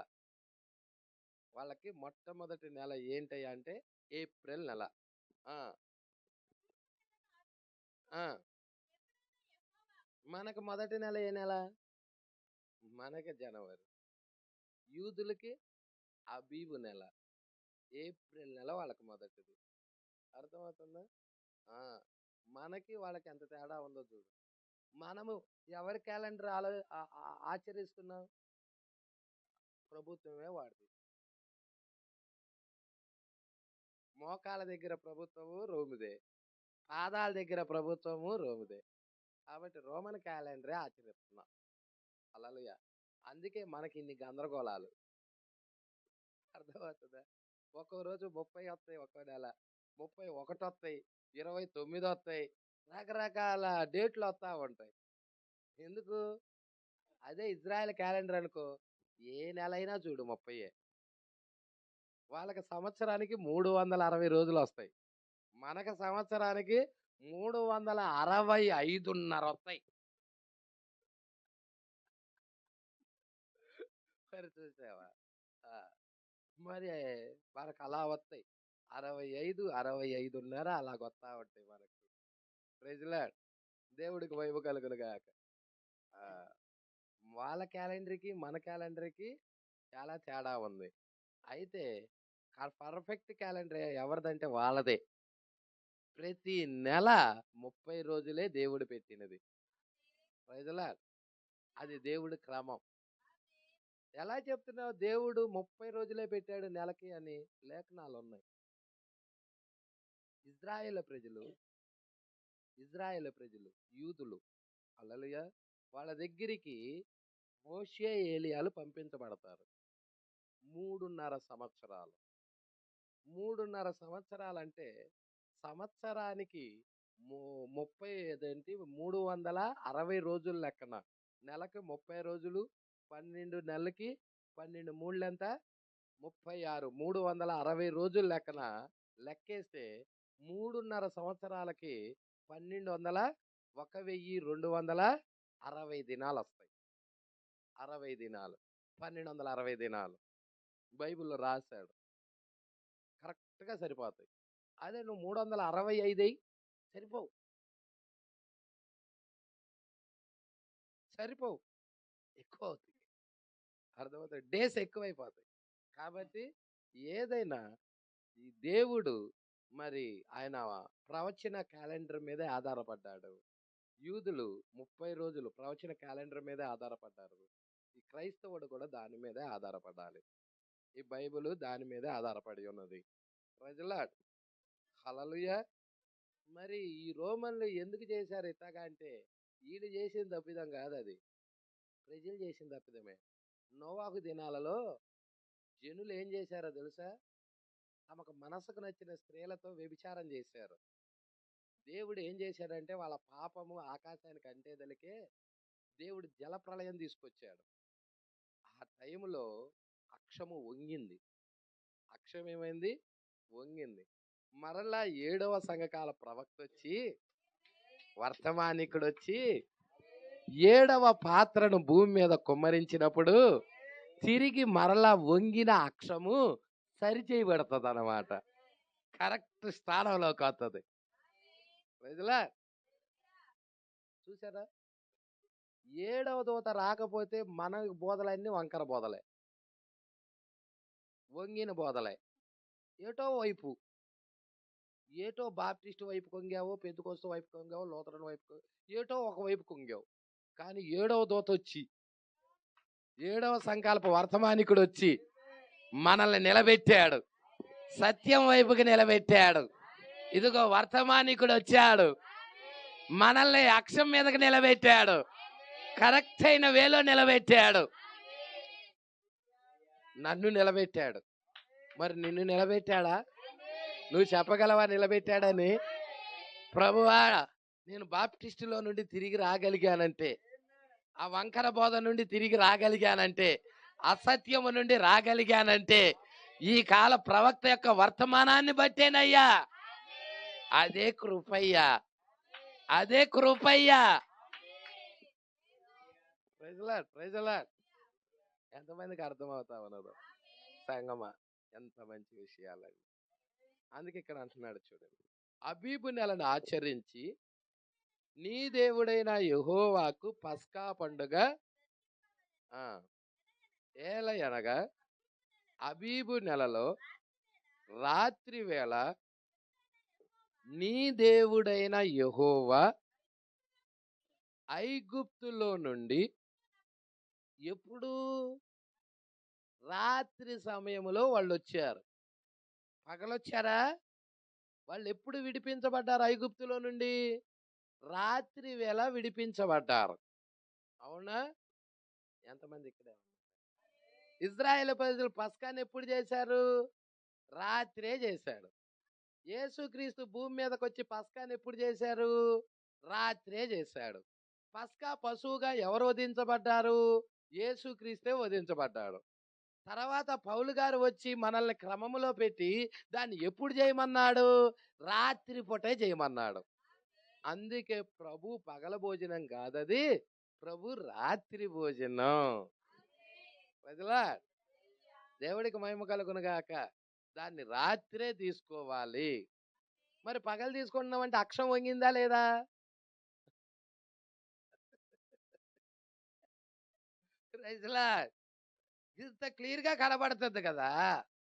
వాళ్ళకి మొట్టమొదటి నెల ఏంటి అంటే ఏప్రిల్ నెల. మనకు మొదటి నెల ఏ నెల? మనకి జనవరి. యూదులకి అబీబు నెల, ఏప్రిల్ నెల వాళ్ళకి మొదటిది. అర్థమవుతుందా? మనకి వాళ్ళకి ఎంత తేడా ఉందో చూడు. మనము ఎవరి క్యాలెండర్ ఆచరిస్తున్నాం? ప్రభుత్వమే వాడుతుంది. మోకాల దగ్గర ప్రభుత్వము రోముదే, పాదాల దగ్గర ప్రభుత్వము రోముదే. కాబట్టి రోమన్ క్యాలెండరే ఆచరిస్తున్నాం. హల్లెలూయా. అందుకే మనకి ఇన్ని గందరగోళాలు. అర్థమవుతుందా? ఒక్కో రోజు 30 వస్తాయి, ఒక్కో నెల 31 వస్తాయి, 29 వస్తాయి, రకరకాల డేట్లు వస్తా ఉంటాయి. ఎందుకు? అదే ఇజ్రాయెల్ క్యాలెండర్ అనుకో, ఏ నెల అయినా చూడు 30. వాళ్ళకి సంవత్సరానికి 360 రోజులు వస్తాయి. మనకి సంవత్సరానికి 365.5 వస్తాయి. మరి చూసావా? ఆ, మరి మనకు అలా వస్తాయి 65, 65.5 అలాగ వస్తా ఉంటాయి మనకు. ప్రైజ్లార్డ్. దేవుడికి మహిమ కలుగును గాక. ఆ, వాళ్ళ క్యాలెండర్కి మన క్యాలెండర్కి చాలా తేడా ఉంది. అయితే పర్ఫెక్ట్ క్యాలెండర్ ఎవరిదంటే వాళ్ళదే. ప్రతి నెల 30 రోజులే దేవుడు పెట్టినది. ప్రైజ్లార్డ్. అది దేవుడి క్రమం. ఎలా చెప్తున్నావు దేవుడు 30 రోజులే పెట్టాడు నెలకి అని? లేఖనాలు ఉన్నాయి. ఇజ్రాయేల్ ప్రజలు యూదులు, హల్లెలూయా, వాళ్ళ దగ్గరికి మోషే ఏలియాలు పంపించబడతారు. 3.5 సంవత్సరాలు. 3.5 సంవత్సరాలంటే సంవత్సరానికి 360 రోజులు లెక్కన. నెలకు 30 రోజులు, 12 నెలలకి 12 మూడులెంత? 36. 360 రోజులు లెక్కన లెక్కేస్తే 3.5 సంవత్సరాలకి 1260 దినాలు వస్తాయి. 60 దినాలు, 1260 దినాలు బైబిల్లో రాశాడు. కరెక్ట్గా సరిపోతాయి. అదే నువ్వు 365 సరిపోవు, ఎక్కువ అవుతాయి. అర్థమవుతాయి, డేస్ ఎక్కువైపోతాయి. కాబట్టి ఏదైనా ఈ దేవుడు మరి ఆయన ప్రవచన క్యాలెండర్ మీదే ఆధారపడ్డాడు. యూదులు 30 రోజులు ప్రవచన క్యాలెండర్ మీదే ఆధారపడ్డారు. ఈ క్రైస్తవుడు కూడా దాని మీదే ఆధారపడాలి. ఈ బైబిల్ దాని మీదే ఆధారపడి ఉన్నది. ప్రైజ్లార్డ్. హల్లెలూయా. మరి ఈ రోమన్లు ఎందుకు చేశారు ఇట్లాగా అంటే, వీళ్ళు చేసిన తప్పిదం కాదు, అది ప్రజలు చేసిన తప్పిదమే. నోవాహు దినాలలో జనులు ఏం చేశారో తెలుసా? తమకు మనసుకు నచ్చిన స్త్రీలతో వ్యభిచారం చేశారు. దేవుడు ఏం చేశాడంటే వాళ్ళ పాపము ఆకాశానికి అంటేదలికే దేవుడు జలప్రళయం తీసుకొచ్చాడు. ఆ టైంలో అక్షము వంగింది. అక్షం ఏమైంది? వంగింది. మరలా 7వ సంఘకాల ప్రవక్త వచ్చి, వర్తమానికుడు వచ్చి 7వ పాత్రను భూమి మీద కుమ్మరించినప్పుడు తిరిగి మరలా వంగిన అక్షము సరిచేయబడుతుంది అన్నమాట. కరెక్ట్ స్థానంలోకి వస్తుంది. చూసారా? 7వ దూత రాకపోతే మన బోధలన్నీ వంకర బోధలే, వంగిన బోధలే. ఏటో బాప్టిస్ట్ వైపు కొంగావో, పెంతెకోస్తు వైపు కొంగావో, లూథరన్ వైపు ఏటో ఒక వైపు కొంగావు. కానీ 7వ దూత వచ్చి, 7వ సంకల్ప వర్తమానికుడు వచ్చి మనల్ని నిలబెట్టాడు, సత్యం వైపుకి నిలబెట్టాడు. ఇదిగో వర్తమానికుడు వచ్చాడు, మనల్ని అక్షం మీదకి నిలబెట్టాడు, కరెక్ట్ అయిన వేలో నిలబెట్టాడు. నన్ను నిలబెట్టాడు. మరి నిన్ను నిలబెట్టాడా? నువ్వు చెప్పగలవా నిలబెట్టాడని? ప్రభువా, నేను బాప్టిస్టులో నుండి తిరిగి రాగలిగానంటే, ఆ వంకర బోధ నుండి తిరిగి రాగలిగానంటే, అసత్యము నుండి రాగలిగానంటే ఈ కాల ప్రవక్త యొక్క వర్తమానాన్ని బట్టేనయ్యా. అదే కృపయ్యా, అదే కృపయ్యా. Praise lord. ఎంతమందికి అర్థమవుతా ఉన్నదో సంగమా? ఎంత మంచి విషయాలండి. అందుకే ఇక్కడ అంటున్నాడు చూడండి, అబీబు నెలను ఆచరించి నీ దేవుడైన యెహోవాకు పస్కా పండుగ ఏలయనగా అబీబు నెలలో రాత్రి వేళ నీ దేవుడైన యెహోవా ఐగుప్తులో నుండి, ఎప్పుడు? రాత్రి సమయంలో వాళ్ళు వచ్చారు. పగలొచ్చారా? వాళ్ళు ఎప్పుడు విడిపించబడ్డారు ఐగుప్తులో నుండి? రాత్రి వేళ విడిపించబడ్డారు. అవునా? ఎంతమంది ఇక్కడే ఉన్నారు? ఇజ్రాయేల్ ప్రజలు పస్కాని ఎప్పుడు చేశారు? రాత్రే చేశాడు. యేసుక్రీస్తు భూమి మీదకి వచ్చి పస్కాని ఎప్పుడు చేశారు? రాత్రే చేశాడు. పస్కా పశువుగా ఎవరు వధించబడ్డారు? యేసుక్రీస్తే వధించబడ్డాడు. తర్వాత పౌలు గారు వచ్చి మనల్ని క్రమములో పెట్టి దాన్ని ఎప్పుడు చేయమన్నాడు? రాత్రి పూటే చేయమన్నాడు. అందుకే ప్రభు పగల భోజనం కాదది, ప్రభు రాత్రి భోజనం. ప్రజలా, దేవుడికి మహిమ కలుగునుగాక. దాన్ని రాత్రే తీసుకోవాలి. మరి పగలు తీసుకుంటున్నామంటే అక్షం వంగిందా లేదా? ప్రజలా, ఇంత క్లియర్ గా కనబడుతుంది కదా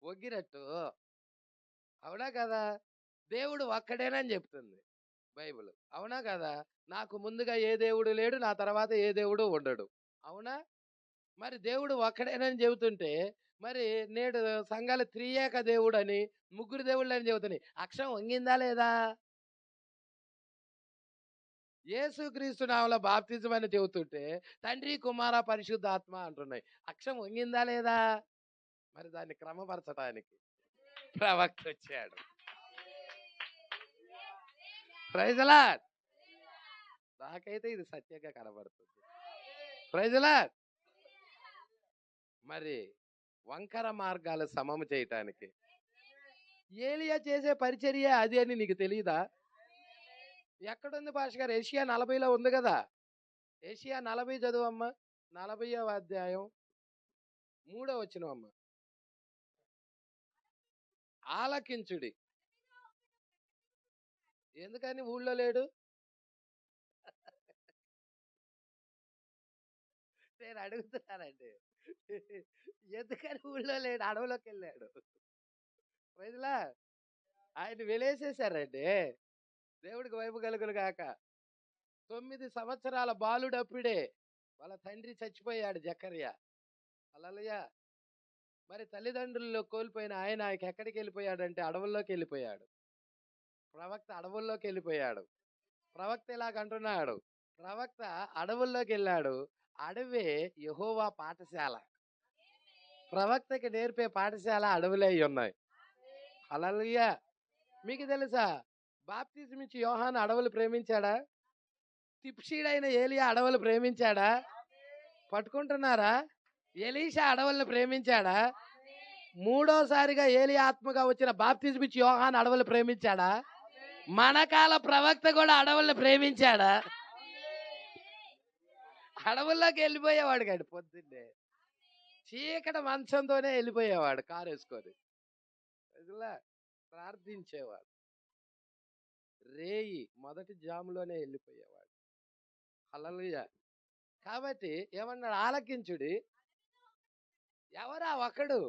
వంగినట్టు. అవునా కదా? దేవుడు ఒక్కడేనని చెప్తుంది బైబిల్. అవునా కదా? నాకు ముందుగా ఏ దేవుడు లేడు, నా తర్వాత ఏ దేవుడు ఉండడు. అవునా? మరి దేవుడు ఒక్కడేనని చెబుతుంటే మరి నేడు సంఘాలు త్రియేక దేవుడు అని, ముగ్గురు దేవుళ్ళు అని చెబుతున్నాయి. అక్షరం వంగిందా లేదా? యేసుక్రీస్తు నామములో బాప్తిజం అని చెబుతుంటే తండ్రి కుమార పరిశుద్ధాత్మ అంటున్నాయి. అక్షరం వంగిందా లేదా? మరి దాన్ని క్రమపరచడానికి ప్రవక్త వచ్చాడు. Praise the Lord. నాకైతే ఇది సత్యంగా కనబడుతుంది. Praise the Lord. మరి వంకర మార్గాలు సమము చేయటానికి ఏలియా చేసే పరిచర్య అది అని నీకు తెలియదా? ఎక్కడుంది భాష గారు? ఏషియా 40లో ఉంది కదా. ఏషియా 40 చదువమ్మా. 40వ అధ్యాయం 3వ వచనం అమ్మ. ఆలకించుడి. ఎందుకని ఊళ్ళో లేడు? నేను అడుగుతున్నానండి. ఎందుకని ఊళ్ళో లేడు? అడవిలోకి వెళ్ళాడు. ప్రజలా, ఆయన వెలేసేశారండి. దేవుడికి వైపు కలుగులు గాక. 9 సంవత్సరాల బాలుడు అప్పుడే వాళ్ళ తండ్రి చచ్చిపోయాడు జకర్యా. హల్లెలూయా. మరి తల్లిదండ్రుల్లో కోల్పోయిన ఆయన ఎక్కడికి వెళ్ళిపోయాడంటే అడవుల్లోకి వెళ్ళిపోయాడు. ప్రవక్త అడవుల్లోకి వెళ్ళిపోయాడు. ప్రవక్త ఇలాగంటున్నాడు. ప్రవక్త అడవుల్లోకి వెళ్ళాడు. అడవే యెహోవా పాఠశాల. ప్రవక్తకి నేర్పే పాఠశాల అడవులే ఉన్నాయి. హల్లెలూయా. మీకు తెలుసా, బాప్తిజం ఇచ్చి యోహాను అడవులు ప్రేమించాడా? తిప్షీడైన ఏలియా అడవులు ప్రేమించాడా? పట్టుకుంటున్నారా? ఎలీషా అడవులను ప్రేమించాడా? మూడోసారిగా ఏలియా ఆత్మగా వచ్చిన బాప్తిజం ఇచ్చి యోహాను అడవులు ప్రేమించాడా? మన కాల ప్రవక్త కూడా అడవులను ప్రేమించాడా? అడవుల్లోకి వెళ్ళిపోయేవాడు కాదు. పొద్దున్నే చీకటి మంచంతోనే వెళ్ళిపోయేవాడు కారు వేసుకొని. ప్రార్థించేవాడు. రేయి మొదటి జాములోనే వెళ్ళిపోయేవాడు. హల్లెలూయా. కాబట్టి ఏమన్నాడు? ఆలకించుడి. ఎవరా ఒకడు?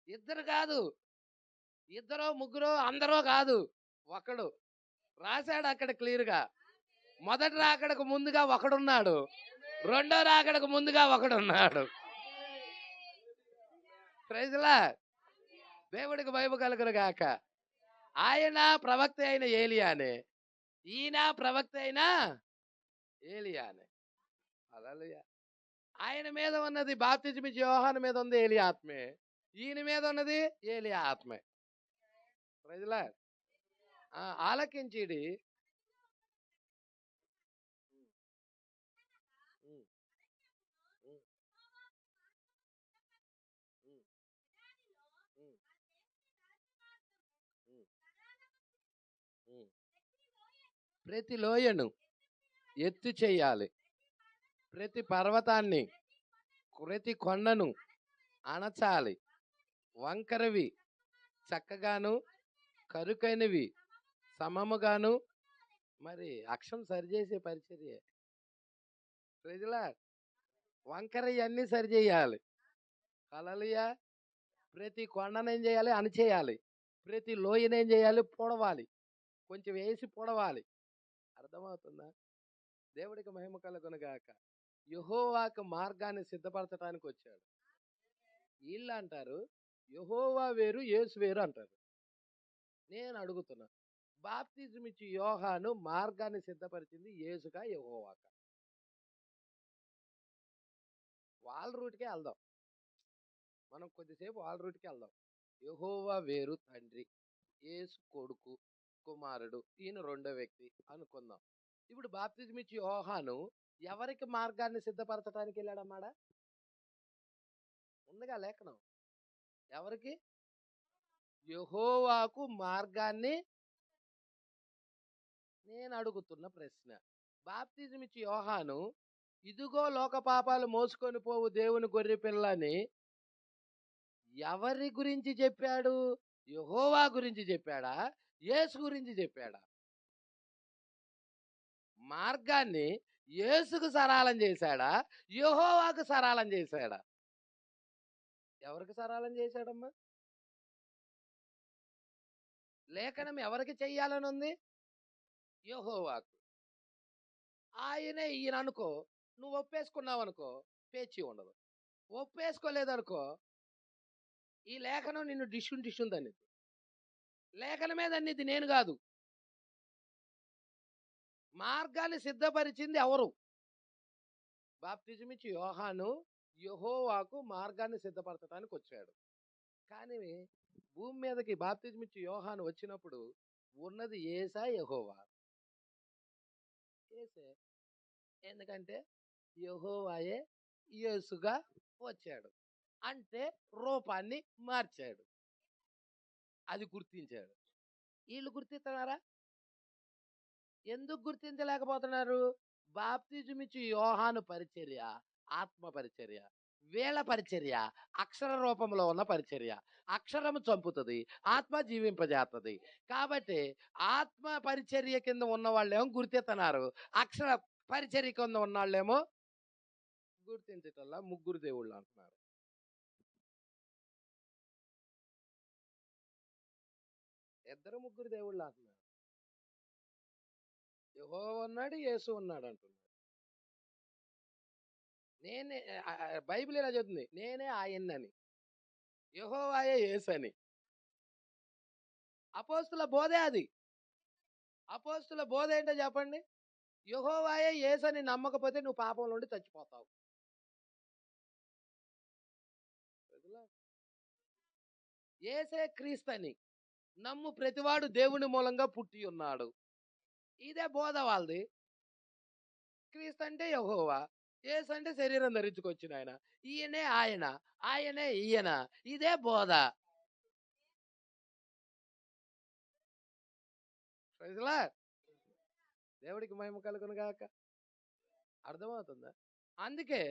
ఇద్దరు కాదు, ఇద్దరో ముగ్గురో అందరో కాదు, ఒకడు. రాశాడు అక్కడ క్లియర్గా. మొదటి రాకడకు ముందుగా ఒకడున్నాడు, రెండో రాకడకు ముందుగా ఒకడున్నాడు. Praise the lord. దేవుడికి మహిమ కలుగును గాక. ఆయన ప్రవక్త అయిన ఏలియానే, ఈయన ప్రవక్త అయిన ఏలియానే. హల్లెలూయా. ఆయన మీద ఉన్నది బాప్తిజం ఇచ్చే యోహాను మీద ఉంది ఏలియా ఆత్మే, ఈయన మీద ఉన్నది ఏలియా ఆత్మే. Praise the lord. ఆలకించిడి. ప్రతి లోయను ఎత్తు చేయాలి, ప్రతి పర్వతాన్ని ప్రతి కొండను అణచాలి. వంకరవి చక్కగాను, కరుకైనవి సమముగాను. మరి అక్షం సరిచేసే పరిచర్య. ప్రజలా, వంకర ఇవన్నీ సరిచేయాలి. హల్లెలూయా. ప్రతి కొండను ఏం చేయాలి? అణచేయాలి. ప్రతి లోయను ఏం చేయాలి? పొడవాలి. కొంచెం వేసి పొడవాలి. అర్థమవుతుందా? దేవుడికి మహిమ కలుగునుగాక. యెహోవాకు మార్గాన్ని సిద్ధపరచడానికి వచ్చాడు. వీళ్ళు అంటారు యెహోవా వేరు యేసు వేరు అంటారు. నేను అడుగుతున్నా, బాప్తిజం ఇచ్చి యోహాను మార్గాన్ని సిద్ధపరిచింది యేసుగా యెహోవాక? వాళ్ళ రూట్కే వెళ్దాం. మనం కొద్దిసేపు వాళ్ళ రూట్కే వెళ్దాం. యెహోవా వేరు తండ్రి, యేసు కొడుకు, కుమారుడు, ఈయన రెండో వ్యక్తి అనుకుందాం. ఇప్పుడు బాప్తిజం ఇచ్చి యోహాను ఎవరికి మార్గాన్ని సిద్ధపరచడానికి వెళ్ళాడన్నాడా? ఉందిగా లేఖనం. ఎవరికి? యెహోవాకు మార్గాన్ని. నేను అడుగుతున్న ప్రశ్న, బాప్తిజం ఇచ్చి యోహాను ఇదిగో లోక పాపాలు మోసుకొని పోవు దేవుని గొర్రె పిల్లని ఎవరి గురించి చెప్పాడు? యెహోవా గురించి చెప్పాడా? యేసు గురించి చెప్పాడా? మార్గాన్ని యేసుకు సరళం చేశాడా? యెహోవాకు సరళం చేశాడా? ఎవరికి సరళం చేశాడమ్మా? లేఖనం ఎవరికి చెయ్యాలని ఉంది? యెహోవాకు. ఆయనే ఈయన అనుకో, నువ్వు ఒప్పేసుకున్నావు అనుకో, పేచీ ఉండదు. ఒప్పేసుకోలేదనుకో, ఈ లేఖనం నిన్ను డిష్యున్ తన్నిద్ది. లేఖనమే తన్నిద్ది, నేను కాదు. మార్గాన్ని సిద్ధపరిచింది ఎవరు? బాప్తిజం ఇచ్చి యోహాను యెహోవాకు మార్గాన్ని సిద్ధపరచడానికి వచ్చాడు. కానీ భూమి మీదకి బాప్తిజం ఇచ్చి యోహాను వచ్చినప్పుడు ఉన్నది యేసా యెహోవా? యేసే. ఎందుకంటే యెహోవాయే యేసుగా వచ్చాడు. అంటే రూపాన్ని మార్చాడు. అది గుర్తించాడు. వీళ్ళు గుర్తిస్తున్నారా? ఎందుకు గుర్తించలేకపోతున్నారు? బాప్తిజం ఇచ్చి యోహాను పరిచర్య ఆత్మ పరిచర్య, వీళ్ళ పరిచర్య అక్షర రూపంలో ఉన్న పరిచర్య. అక్షరము చంపుతుంది, ఆత్మ జీవింపజేస్తుంది. కాబట్టి ఆత్మ పరిచర్య కింద ఉన్న వాళ్ళేమో గుర్తిస్తున్నారు, అక్షర పరిచర్య కింద ఉన్న వాళ్ళేమో గుర్తించటల్లా. ముగ్గురు దేవుళ్ళు అంటున్నారు. ఇద్దరు ముగ్గురు దేవుళ్ళు అంటున్నారు. యెహోవా ఉన్నాడు, యేసు ఉన్నాడు అంటున్నారు. నేనే బైబిల్ ఇలా చెబుతుంది, నేనే ఆయన్నని, యెహోవాయే యేసు అని. అపోస్తుల బోధే అది. అపోస్తుల బోధ ఏంటో చెప్పండి. యెహోవాయే యేసు అని నమ్మకపోతే నువ్వు పాపంలో ఉండి చచ్చిపోతావు. యేసే క్రీస్తని నమ్ము ప్రతివాడు దేవుని మూలంగా పుట్టి ఉన్నాడు. ఇదే బోధ వాళ్ళది. క్రీస్తు అంటే యెహోవా, యేసు అంటే శరీరం ధరించుకొచ్చిన ఆయన, ఈయనే ఆయన, ఆయనే ఈయన. ఇదే బోధ. దేవుడికి మహిమ కలుగును గాక. అర్థమవుతుందా? అందుకే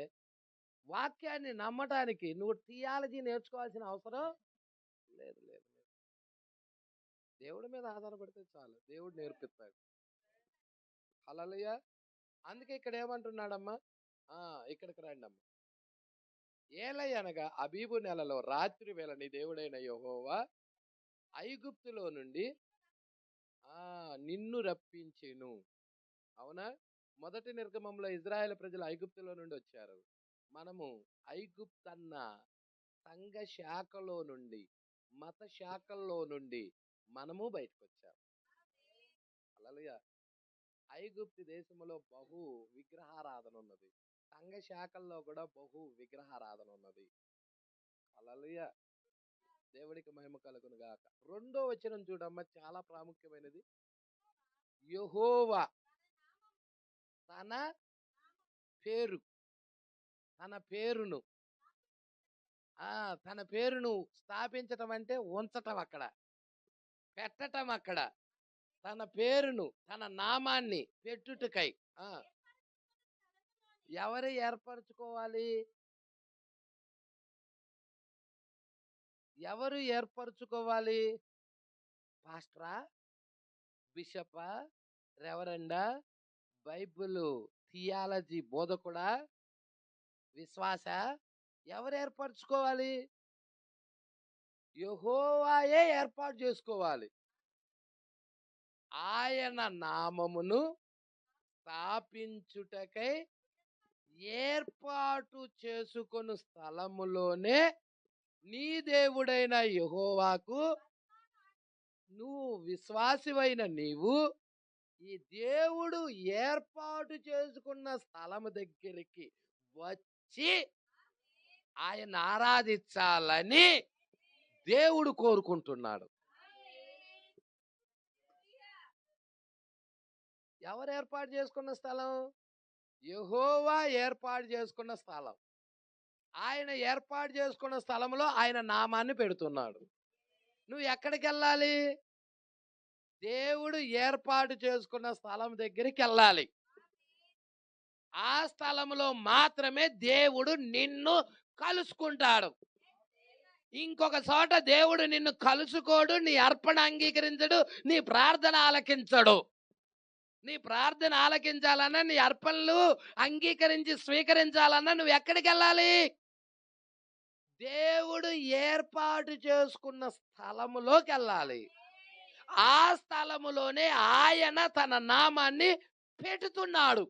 వాక్యాన్ని నమ్మటానికి నువ్వు థియాలజీ నేర్చుకోవాల్సిన అవసరం లేదు. లేదు లేదు. దేవుడి మీద ఆధారపడితే చాలు, దేవుడు నేర్పిస్తాడు. హల్లెలూయా. అందుకే ఇక్కడ ఏమంటున్నాడమ్మా? ఇక్కడికి రండి అమ్మా. ఏలయనగా అబీబు నెలలో రాత్రి వేళ నీ దేవుడైన యెహోవా ఐగుప్తులో నుండి నిన్ను రప్పించెను. అవునా? మొదటి నిర్గమంలో ఇజ్రాయెల్ ప్రజలు ఐగుప్తులో నుండి వచ్చారు. మనము ఐగుప్తన్న సంఘ శాఖలో నుండి, మత శాఖల్లో నుండి మనము బయటకు వచ్చాం. హల్లెలూయా. ఐగుప్తు దేశంలో బహు విగ్రహారాధన ఉన్నది. సంఘ శాఖల్లో కూడా బహు విగ్రహారాధన ఉన్నది. హల్లెలూయా. దేవుడికి మహిమ కలుగును గాక. రెండో వచనం చూడమ్మా, చాలా ప్రాముఖ్యమైనది. యెహోవా తన పేరు, తన పేరును తన పేరును స్థాపించటం అంటే ఉంచటం, అక్కడ పెట్టటం. అక్కడ తన పేరును, తన నామాన్ని పెట్టుటకై ఎవరు ఏర్పరచుకోవాలి? ఎవరు ఏర్పరచుకోవాలి? పాస్టరా, బిషపా, రెవరెండా, బైబిల్ థియాలజీ బోధకుడా, విశ్వాస? ఎవరు ఏర్పరచుకోవాలి? యెహోవాయే ఏర్పాటు చేసుకోవాలి. ఆయన నామమును స్థాపించుటకై ఏర్పాటు చేసుకొను స్థలములోనే నీ దేవుడైన యెహోవాకు నువ్వు విశ్వాసివైన నీవు ఈ దేవుడు ఏర్పాటు చేసుకున్న స్థలం దగ్గరికి వచ్చి ఆయన ఆరాధించాలని దేవుడు కోరుకుంటున్నాడు. ఎవరు ఏర్పాటు చేసుకున్న స్థలం? యెహోవా ఏర్పాటు చేసుకున్న స్థలం. ఆయన ఏర్పాటు చేసుకున్న స్థలంలో ఆయన నామాన్ని పెడుతున్నాడు. నువ్వు ఎక్కడికి వెళ్ళాలి? దేవుడు ఏర్పాటు చేసుకున్న స్థలం దగ్గరికి వెళ్ళాలి. ఆ స్థలంలో మాత్రమే దేవుడు నిన్ను కలుసుకుంటాడు. ఇంకొక చోట దేవుడు నిన్ను కలుసుకోడు, నీ అర్పణ అంగీకరించడు, నీ ప్రార్థన ఆలకించడు. నీ ప్రార్థన ఆలకించాలన్నా, నీ అర్పణలు అంగీకరించి స్వీకరించాలన్నా నువ్వు ఎక్కడికి వెళ్ళాలి? దేవుడు ఏర్పాటు చేసుకున్న స్థలములోకి వెళ్ళాలి. ఆ స్థలములోనే ఆయన తన నామాన్ని పెట్టుతున్నాడు.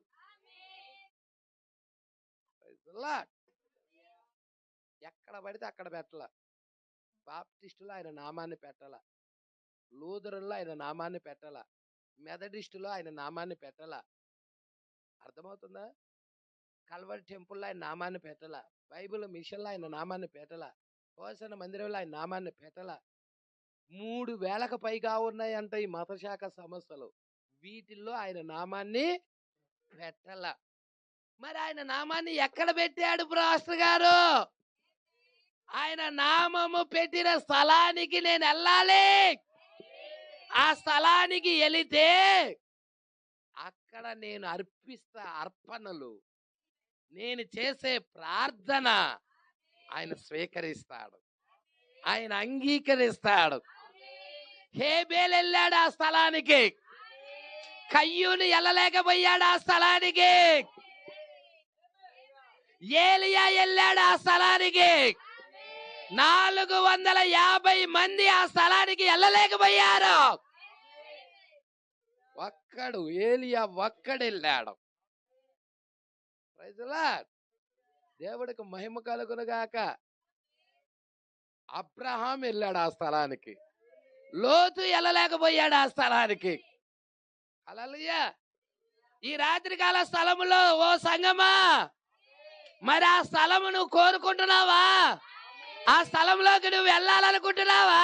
ఎక్కడ పడితే అక్కడ పెట్టాల. బాప్టిస్టులో ఆయన నామాన్ని పెట్టాల, లూథరన్లో ఆయన నామాన్ని పెట్టాల, మెథడిస్టులో ఆయన నామాన్ని పెట్టాల. అర్థమవుతుందా? కల్వరి టెంపుల్లో ఆయన నామాన్ని పెట్టాల, బైబిల్ మిషన్లో ఆయన నామాన్ని పెట్టాల, హోసన మందిరంలో ఆయన నామాన్ని పెట్టాల. 3000కు పైగా ఉన్నాయంట ఈ మతశాఖ సంస్థలు. వీటిల్లో ఆయన నామాన్ని పెట్టాల. మరి ఆయన నామాన్ని ఎక్కడ పెట్టాడు పాస్టర్ గారు? ఆయన నామము పెట్టిన స్థలానికి నేను వెళ్ళాలి. ఆ స్థలానికి వెళితే అక్కడ నేను అర్పిస్తా అర్పణలు, నేను చేసే ప్రార్థన ఆయన స్వీకరిస్తాడు, ఆయన అంగీకరిస్తాడు. హేబేలు వెళ్ళాడు ఆ స్థలానికి, కయ్యూను వెళ్ళలేకపోయాడు ఆ స్థలానికి, ఏలియా వెళ్ళాడు ఆ స్థలానికి. 450 మంది ఆ స్థలానికి వెళ్ళలేకపోయారు. ఒక్కడు ఏలియా ఒక్కడెళ్ళాడు. Praise the lord. దేవుడికి మహిమ కలుగునుగాక. అబ్రహాం వెళ్ళాడు ఆ స్థలానికి, లోతు వెళ్ళలేకపోయాడు ఆ స్థలానికి. హల్లెలూయా. ఈ రాత్రికాల స్థలములో ఓ సంగమా, మరి ఆ స్థలము నువ్వు కోరుకుంటున్నావా? ఆ స్థలంలోకి నువ్వు వెళ్ళాలనుకుంటున్నావా?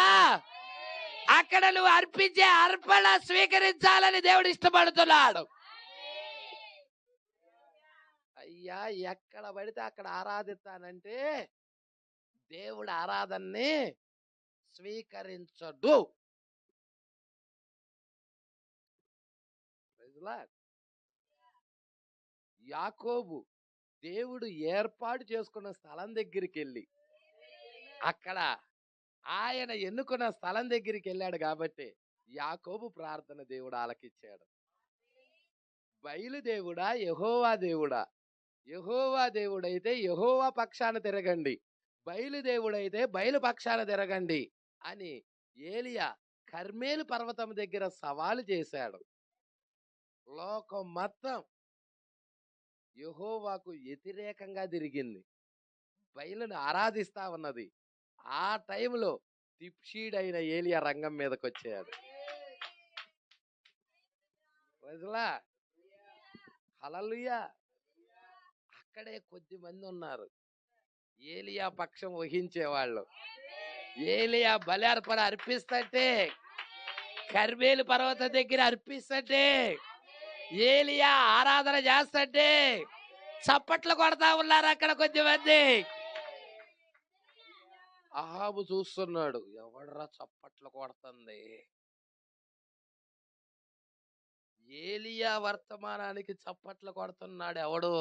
అక్కడ నువ్వు అర్పించే అర్పణ స్వీకరించాలని దేవుడు ఇష్టపడుతున్నాడు. అయ్యా, ఎక్కడ పడితే అక్కడ ఆరాధిస్తానంటే దేవుడు ఆరాధనని స్వీకరించడు. యాకోబు దేవుడు ఏర్పాటు చేసుకున్న స్థలం దగ్గరికి వెళ్ళి, అక్కడ ఆయన ఎన్నుకున్న స్థలం దగ్గరికి వెళ్ళాడు కాబట్టి యాకోబు ప్రార్థన దేవుడు ఆలకించాడు. బయలుదేవుడా యెహోవా దేవుడా? యెహోవా దేవుడైతే యెహోవా పక్షాన తిరగండి, బయలుదేవుడైతే బయలు పక్షాన తిరగండి అని ఏలియా కర్మేలు పర్వతం దగ్గర సవాలు చేశాడు. లోకం మొత్తం యెహోవాకు వ్యతిరేకంగా తిరిగింది, బయలును ఆరాధిస్తా ఉన్నది. ఆ టైంలో తిప్షీడైన ఏలియా రంగం మీదకి వచ్చాడు. హల్లెలూయా. అక్కడే కొద్ది మంది ఉన్నారు ఏలియా పక్షం వహించేవాళ్ళు. ఏలియా బలి అర్పణ అర్పిస్తుంటే, కర్మేలు పర్వతం దగ్గర అర్పిస్తుంటే, ఏలియా ఆరాధన చేస్తుంటే చప్పట్లు కొడతా ఉన్నారు అక్కడ కొద్దిమంది. అహాబు చూస్తున్నాడు, ఎవడరా చప్పట్లు కొడుతుంది? ఏలియా వర్తమానానికి చప్పట్లు కొడుతున్నాడు ఎవడు?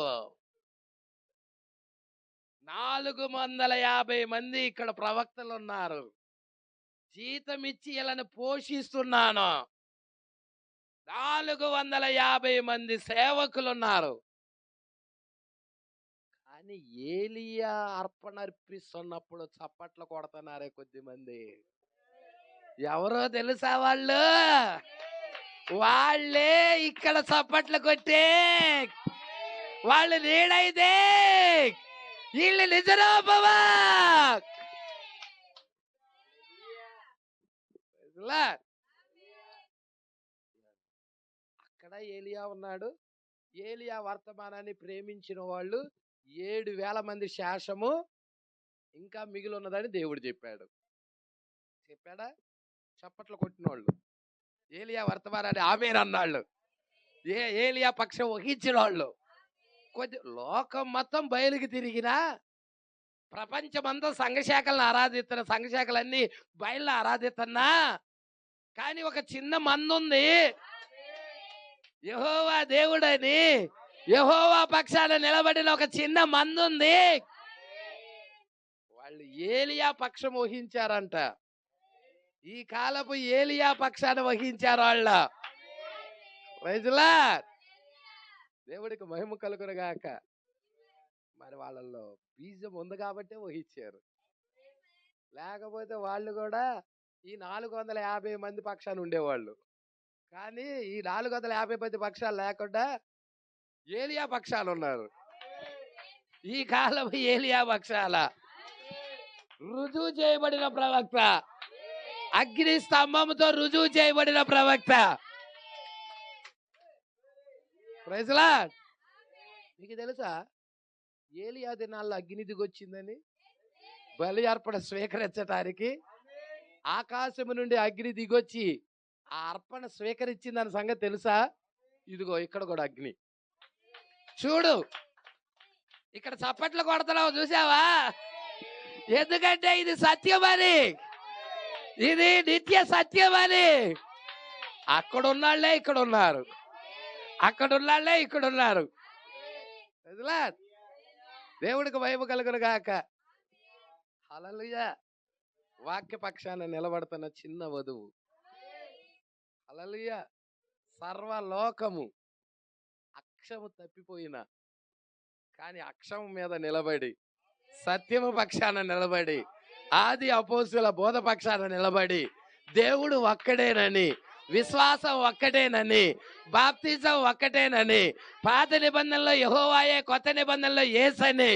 450 మంది ఇక్కడ ప్రవక్తలు ఉన్నారు, జీతం ఇచ్చి వీళ్ళని పోషిస్తున్నాను. 450 మంది సేవకులు ఉన్నారు. కానీ ఏలియా అర్పణ అర్పిస్తున్నప్పుడు చప్పట్లు కొడుతున్నారే కొద్ది మంది. ఎవరో తెలుసా? వాళ్ళే ఇక్కడ చప్పట్లు కొట్టే వాళ్ళు నీడైతే వీళ్ళు నిజరూపమా. ఎక్కడ ఏలియా ఉన్నాడు? ఏలియా వర్తమానాన్ని ప్రేమించిన వాళ్ళు 7,000 మంది శేషము ఇంకా మిగిలి ఉన్నదని దేవుడు చెప్పాడు. చెప్పాడా? చప్పట్లు కొట్టిన వాళ్ళు, ఏలియా వర్తమానాన్ని ఆమేన్ అన్నాళ్ళు, ఏలియా పక్షం వహించిన వాళ్ళు, కొద్ది లోకం మొత్తం బయలుకి తిరిగినా, ప్రపంచమంతా సంఘశాఖలను ఆరాధిస్తున్న, సంఘశాఖలన్నీ బయలు ఆరాధిస్తున్నా, కానీ ఒక చిన్న మందు ఉంది, యెహోవా దేవుడని, యెహోవా పక్షాన నిలబడిన ఒక చిన్న మందు ఉంది. వాళ్ళు ఏలియా పక్షం వహించారంట. ఈ కాలపు ఏలియా పక్షాన వహించారు వాళ్ళ. Praise Lord. దేవుడికి మహిమ కలుగునుగాక. మరి వాళ్ళల్లో బీజం ఉంది కాబట్టి వహించారు, లేకపోతే వాళ్ళు కూడా ఈ 450 మంది పక్షాన ఉండేవాళ్ళు. కానీ ఈ 450 మంది పక్షాలు లేకుండా ఏలియా పక్షాలు ఉన్నారు. ఈ కాలం ఏలియా పక్షాల రుజువు చేయబడిన ప్రవక్త, అగ్ని స్తంభంతో రుజువు చేయబడిన ప్రవక్త. Praise Lord. మీకు తెలుసా ఏలియా దినాల్లో అగ్ని దిగొచ్చిందని? బలి అర్పణ స్వీకరించటానికి ఆకాశము నుండి అగ్ని దిగొచ్చి ఆ అర్పణ స్వీకరించిందని సంగతి తెలుసా? ఇదిగో ఇక్కడ కూడా అగ్ని. చూడు, ఇక్కడ చప్పట్లు కొడుతున్నావు, చూసావా? ఎందుకంటే ఇది సత్యమని, ఇది నిత్య సత్యమని. అక్కడున్నాళ్లే ఇక్కడ ఉన్నారు, అక్కడున్నాళ్లే ఇక్కడ ఉన్నారు. దేవుడికి మహిమ కలుగునుగాక. హల్లెలూయా. వాక్య పక్షాన నిలబడుతున్న చిన్న వధువు, హల్లెలూయా. సర్వలోకము అక్షము తప్పిపోయిన, కానీ అక్షము మీద నిలబడి, సత్యము పక్షాన నిలబడి, ఆది అపోస్తుల బోధ పక్షాన నిలబడి, దేవుడు ఒక్కడేనని, విశ్వాసం ఒక్కటేనని, బాప్తిజం ఒక్కటేనని, పాత నిబంధనలో యెహోవాయే, కొత్త నిబంధనలో యేసని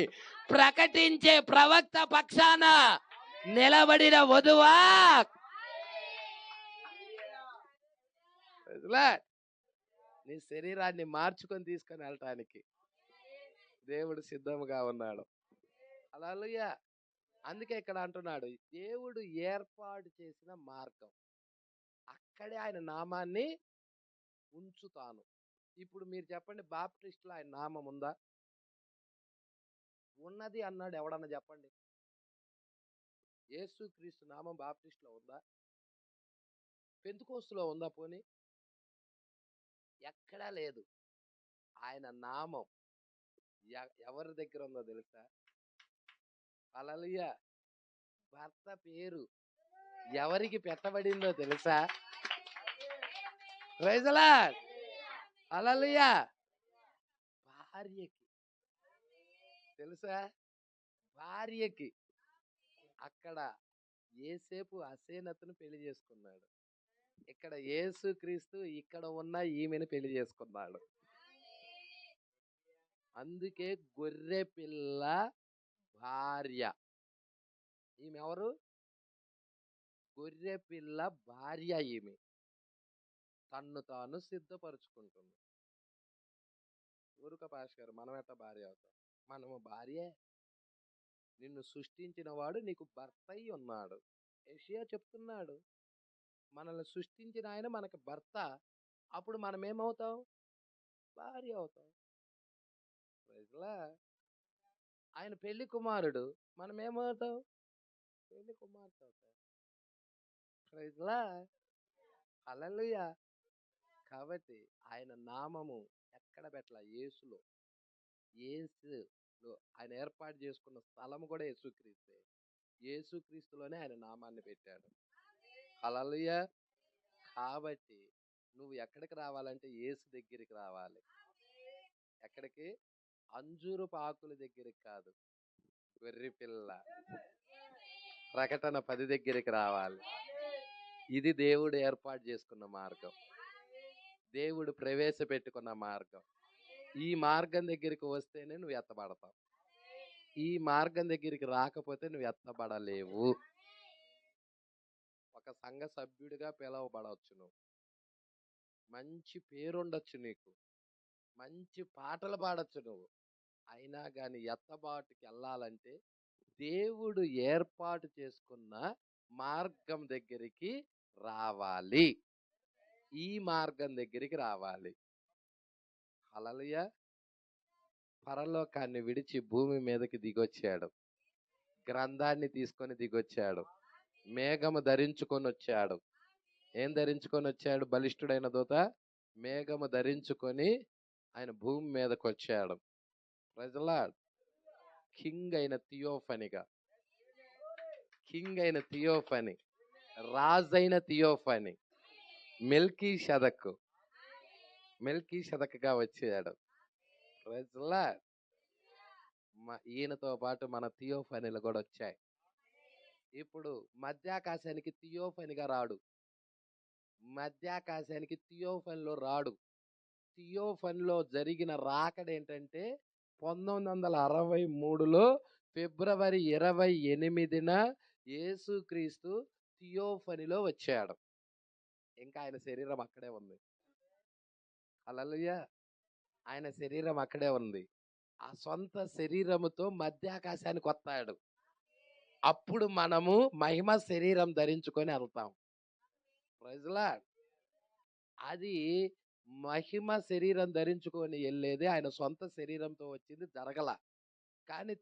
ప్రకటించే ప్రవక్త పక్షాన నిలబడిన వధువా. నీ శరీరాన్ని మార్చుకొని తీసుకొని వెళ్ళటానికి దేవుడు సిద్ధంగా ఉన్నాడు. హల్లెలూయా. అందుకే ఇక్కడ అంటున్నాడు, దేవుడు ఏర్పాటు చేసిన మార్గం, అక్కడే ఆయన నామాన్ని ఉంచుతాను. ఇప్పుడు మీరు చెప్పండి, బాప్టిస్టులో ఆయన నామం ఉందా? ఉన్నది అన్నాడు ఎవడన్నా చెప్పండి. యేసుక్రీస్తు నామం బాప్టిస్టులో ఉందా? పెంతెకోస్తులో ఉందా? పోనీ ఎక్కడా లేదు. ఆయన నామం ఎవరి దగ్గర ఉందో తెలుసా? హల్లెలూయా. భర్త పేరు ఎవరికి పెట్టబడిందో తెలుసా? Praise lord. హల్లెలూయా. భార్యకి తెలుసా? భార్యకి. అక్కడ యేసేపు హసేనతును పెళ్లి చేసుకున్నాడు, ఇక్కడ యేసుక్రీస్తు ఇక్కడ ఉన్న ఈమెను పెళ్లి చేసుకున్నాడు. అందుకే గొర్రె పిల్ల భార్య. ఈమె ఎవరు? గొర్రె పిల్ల భార్య. ఈమె తన్ను తాను సిద్ధపరుచుకుంటుంది. ఊరుక పాష గారు, మనం ఎట్లా భార్య అవుతాం? మనము భార్యే. నిన్ను సృష్టించిన వాడు నీకు భర్త అయి ఉన్నాడు. యెషయా చెప్తున్నాడు, మనల్ని సృష్టించిన ఆయన మనకు భర్త. అప్పుడు మనం ఏమవుతాం? భార్య అవుతాం. ఆయన పెళ్లి కుమారుడు, మనం ఏమవుతాం? పెళ్లి కుమార్తె అవుతాం. హల్లెలూయా. కాబట్టి ఆయన నామము ఎక్కడ పెట్టాల? యేసులో. యేసులో ఆయన ఏర్పాటు చేసుకున్న స్థలము కూడా యేసుక్రీస్తే. యేసుక్రీస్తులోనే ఆయన నామాన్ని పెట్టాడు. హల్లెలూయా. కాబట్టి నువ్వు ఎక్కడికి రావాలంటే యేసు దగ్గరికి రావాలి. ఎక్కడికి? అంజూరపు ఆకుల దగ్గరికి కాదు, వెర్రి పిల్ల ప్రకటన 10 దగ్గరికి రావాలి. ఇది దేవుడు ఏర్పాటు చేసుకున్న మార్గం, దేవుడు ప్రవేశపెట్టుకున్న మార్గం. ఈ మార్గం దగ్గరికి వస్తేనే నువ్వు ఎత్తబడతావు. ఈ మార్గం దగ్గరికి రాకపోతే నువ్వు ఎత్తబడలేవు. ఒక సంఘ సభ్యుడిగా పిలవబడవచ్చు నువ్వు, మంచి పేరుండొచ్చు నీకు, మంచి పాటలు పాడొచ్చు నువ్వు. అయినా గాని ఎత్తబాటుకి వెళ్ళాలంటే దేవుడు ఏర్పాటు చేసుకున్న మార్గం దగ్గరికి రావాలి. ఈ మార్గం దగ్గరికి రావాలి. హల్లెలూయా. పరలోకాన్ని విడిచి భూమి మీదకి దిగొచ్చాడు. గ్రంథాన్ని తీసుకొని దిగొచ్చాడు. మేఘము ధరించుకొని వచ్చాడు. ఏం ధరించుకొని వచ్చాడు? బలిష్ఠుడైన దూత మేఘము ధరించుకొని ఆయన భూమి మీదకి వచ్చాడు. Praise Lord. కింగ్ అయిన థియోఫనీగా, కింగ్ అయిన థియోఫనీ, రాజైన థియోఫనీ, మెల్కీ షదక్గా వచ్చాడు. Praise Lord. ఈయనతో పాటు మన థియోఫనీలు కూడా వచ్చాయి. ఇప్పుడు మధ్యాకాశానికి థియోఫనీగా రాడు, మధ్యాకాశానికి థియోఫనీలో రాడు. థియోఫనీలో జరిగిన రాకడ ఏంటంటే 1963లో ఫిబ్రవరి 28న యేసుక్రీస్తు థియోఫనీలో వచ్చాడు. ఇంకా ఆయన శరీరం అక్కడే ఉంది. హల్లెలూయా. ఆయన శరీరం అక్కడే ఉంది. ఆ సొంత శరీరముతో మధ్యాకాశానికి వస్తాడు. అప్పుడు మనము మహిమ శరీరం ధరించుకొని వెళ్తాం. Praise Lord. అది మహిమ శరీరం ధరించుకొని వెళ్ళేది ఆయన సొంత శరీరంతో వచ్చింది, జరగల. కానీ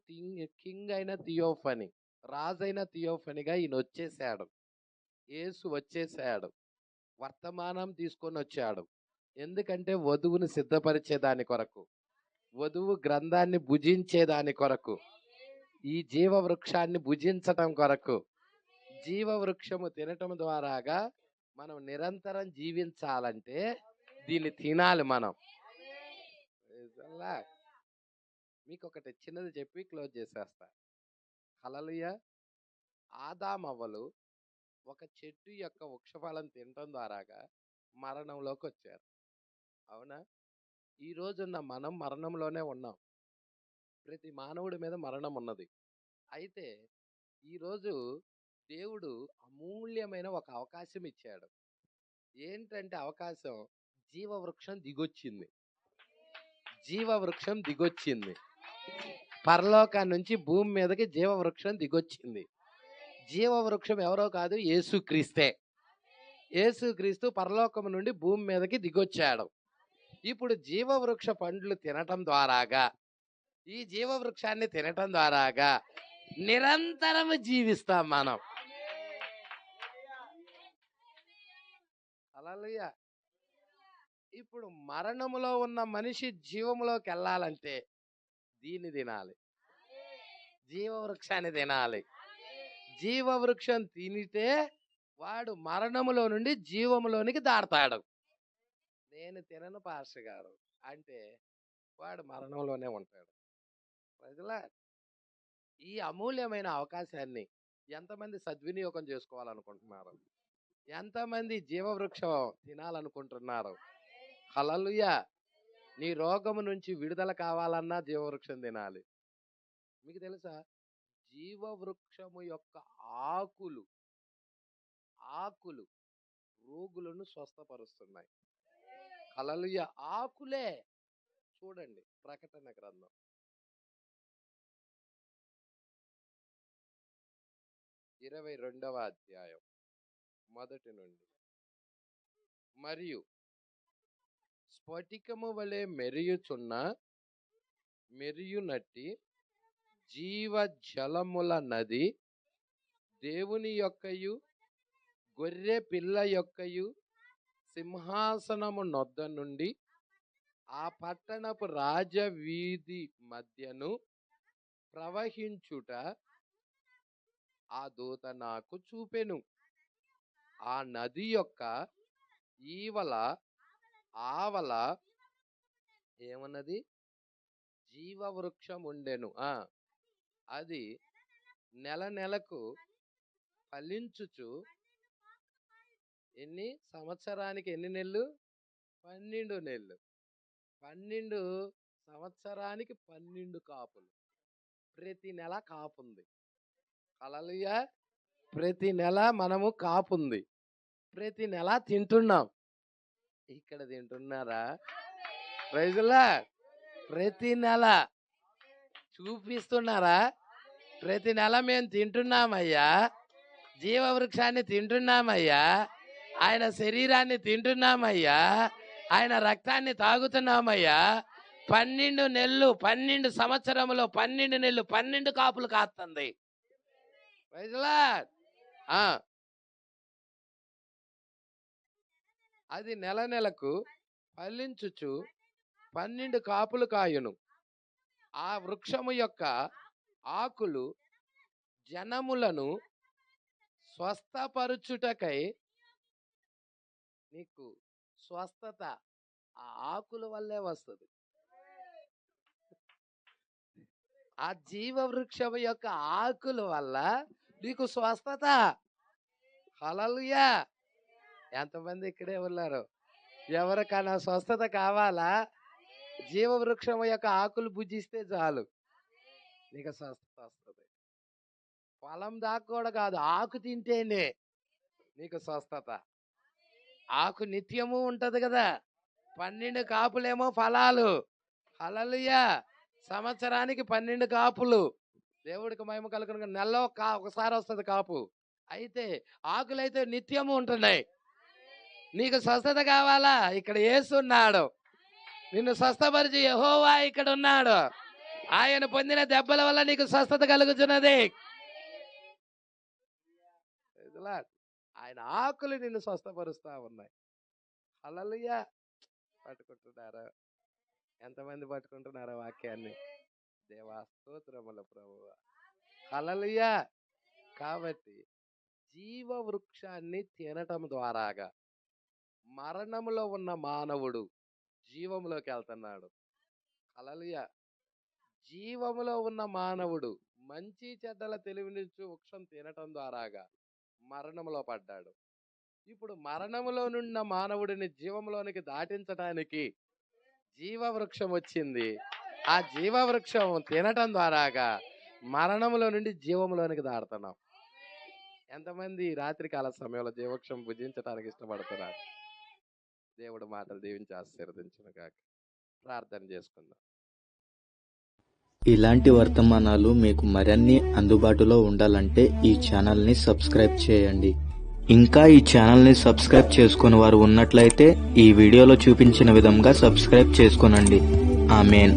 కింగ్ అయిన థియోఫనీ, రాజైన థియోఫనీగా ఈయన వచ్చేసాడు. యేసు వచ్చేసాడు. వర్తమానం తీసుకొని వచ్చాడు. ఎందుకంటే వధువుని సిద్ధపరిచేదాని కొరకు, వధువు గ్రంథాన్ని భుజించేదాని కొరకు, ఈ జీవవృక్షాన్ని భుజించటం కొరకు. జీవవృక్షము తినటం ద్వారాగా మనం నిరంతరం జీవించాలంటే దీన్ని తినాలి మనం. మీకు ఒకటి చిన్నది చెప్పి క్లోజ్ చేసేస్తా. హల్లెలూయా. ఆదామవ్వలు ఒక చెట్టు యొక్క వృక్షఫలం తినటం ద్వారాగా మరణంలోకి వచ్చారు. అవునా? ఈ రోజున్న మనం మరణంలోనే ఉన్నాం. ప్రతి మానవుడి మీద మరణం ఉన్నది. అయితే ఈరోజు దేవుడు అమూల్యమైన ఒక అవకాశం ఇచ్చాడు. ఏంటంటే అవకాశం, జీవవృక్షం దిగొచ్చింది. జీవవృక్షం దిగొచ్చింది. పరలోకం నుంచి భూమి మీదకి జీవవృక్షం దిగొచ్చింది. జీవవృక్షం ఎవరో కాదు, యేసుక్రీస్తే. యేసుక్రీస్తు పరలోకం నుండి భూమి మీదకి దిగొచ్చాడు. ఇప్పుడు జీవవృక్ష పండ్లు తినటం ద్వారాగా, ఈ జీవవృక్షాన్ని తినటం ద్వారాగా నిరంతరం జీవిస్తాం మనం. హల్లెలూయా. ఇప్పుడు మరణములో ఉన్న మనిషి జీవములోకి వెళ్ళాలంటే దీన్ని తినాలి, జీవవృక్షాన్ని తినాలి. జీవవృక్షం తినితే వాడు మరణములో నుండి జీవములోనికి దాడతాడు. నేను తినను పాస్టర్ గారు అంటే వాడు మరణంలోనే ఉంటాడు. ప్రజలా, ఈ అమూల్యమైన అవకాశాన్ని ఎంతమంది సద్వినియోగం చేసుకోవాలనుకుంటున్నారు? ఎంతమంది జీవవృక్షం తినాలనుకుంటున్నారు? హల్లెలూయా. నీ రోగము నుంచి విడుదల కావాలన్నా జీవవృక్షం తినాలి. మీకు తెలుసా, జీవవృక్షము యొక్క ఆకులు రోగులను స్వస్థపరుస్తున్నాయి. హల్లెలూయా. ఆకులే. చూడండి ప్రకటన గ్రంథం 22వ అధ్యాయం 1 నుండి. మరియు స్ఫటికము వలె మెరియునట్టి జీవ జలముల నది దేవుని యొక్కయు గొర్రె పిల్ల యొక్కయు సింహాసనము నొద్ద నుండి ఆ పట్టణపు రాజవీధి మధ్యను ప్రవహించుట ఆ దూత నాకు చూపెను. ఆ నది యొక్క ఆవల ఏమన్నది? జీవవృక్షం ఉండెను. అది నెలకు ఫలించుచు ఎన్ని సంవత్సరానికి ఎన్ని నెలలు? 12 నెలలు. 12 సంవత్సరానికి 12 కాపులు. ప్రతి నెల కాపుంది. హల్లెలూయా. ప్రతి నెల మనము కాపుంది. ప్రతి నెల తింటున్నాం. ఇక్కడ తింటున్నారా? ప్రైజులా ప్రతి నెల చూపిస్తున్నారా? ప్రతి నెల మేము తింటున్నామయ్యా, జీవవృక్షాన్ని తింటున్నామయ్యా, ఆయన శరీరాన్ని తింటున్నామయ్యా, ఆయన రక్తాన్ని తాగుతున్నామయ్యా. 12 నెలలు 12 సంవత్సరములో 12 నెలలు 12 కాపులు కాస్తుంది. అది నెల నెలకు ఫలించుచు 12 కాపులు కాయును. ఆ వృక్షము యొక్క ఆకులు జనములను స్వస్థపరుచుటకై, నీకు స్వస్థత ఆ ఆకుల వల్లే వస్తుంది. ఆ జీవ వృక్షము యొక్క ఆకుల వల్ల నీకు స్వస్థత. హల్లెలూయా. ఎంతమంది ఇక్కడే ఉన్నారు? ఎవరికైనా స్వస్థత కావాలా? జీవ వృక్షము యొక్క ఆకులు భుజిస్తే చాలు, నీకు స్వస్థత వస్తుంది. ఫలం దాకా కూడా కాదు, ఆకు తింటేనే నీకు స్వస్థత. ఆకు నిత్యము ఉంటది కదా. 12 కాపులేమో ఫలాలు. హల్లెలూయా. సంవత్సరానికి 12 కాపులు. దేవుడికి మహిమ కలుగును. నెలలో ఒకసారి వస్తుంది కాపు. అయితే ఆకులైతే నిత్యము ఉంటున్నాయి. నీకు స్వస్థత కావాలా? ఇక్కడ యేసు ఉన్నాడు, నిన్ను స్వస్థపరిచి యెహోవా ఇక్కడ ఉన్నాడు. ఆయన పొందిన దెబ్బల వల్ల నీకు స్వస్థత కలుగుతున్నది. ఆయన ఆకులు నిన్ను స్వస్థపరుస్తా ఉన్నాయి. హల్లెలూయా. పట్టుకుంటున్నారా? ఎంతమంది పట్టుకుంటున్నారా వాక్యాన్ని? దేవా స్తోత్రములు ప్రభువా. హల్లెలూయా. కాబట్టి జీవ వృక్షాన్ని తినటం ద్వారాగా మరణములో ఉన్న మానవుడు జీవములోకి వెళ్తున్నాడు. హల్లెలూయా. జీవములో ఉన్న మానవుడు మంచి చెడ్డల తెలివినిచ్చు వృక్షం తినటం ద్వారాగా మరణములో పడ్డాడు. ఇప్పుడు మరణములో నున్న మానవుడిని జీవంలోనికి దాటించడానికి జీవ వృక్షం వచ్చింది. ఆ జీవ వృక్షం తినటం ద్వారాగా మరణములో నుండి జీవంలోనికి దాడుతున్నాం. ఎంతమంది రాత్రికాల సమయంలో జీవవృక్షం భుజించడానికి ఇష్టపడుతున్నారు? దేవుడు మాటలు దీవించి ఆశీర్వదించును గాక. ప్రార్థన చేసుకుందాం. ఇలాంటి వర్తమానాలు మీకు మరిన్ని అందుబాటులో ఉండాలంటే ఈ ఛానల్ని సబ్స్క్రైబ్ చేయండి. ఇంకా ఈ ఛానల్ని సబ్స్క్రైబ్ చేసుకుని వారు ఉన్నట్లయితే ఈ వీడియోలో చూపించిన విధంగా సబ్స్క్రైబ్ చేసుకోనండి. ఆమేన్.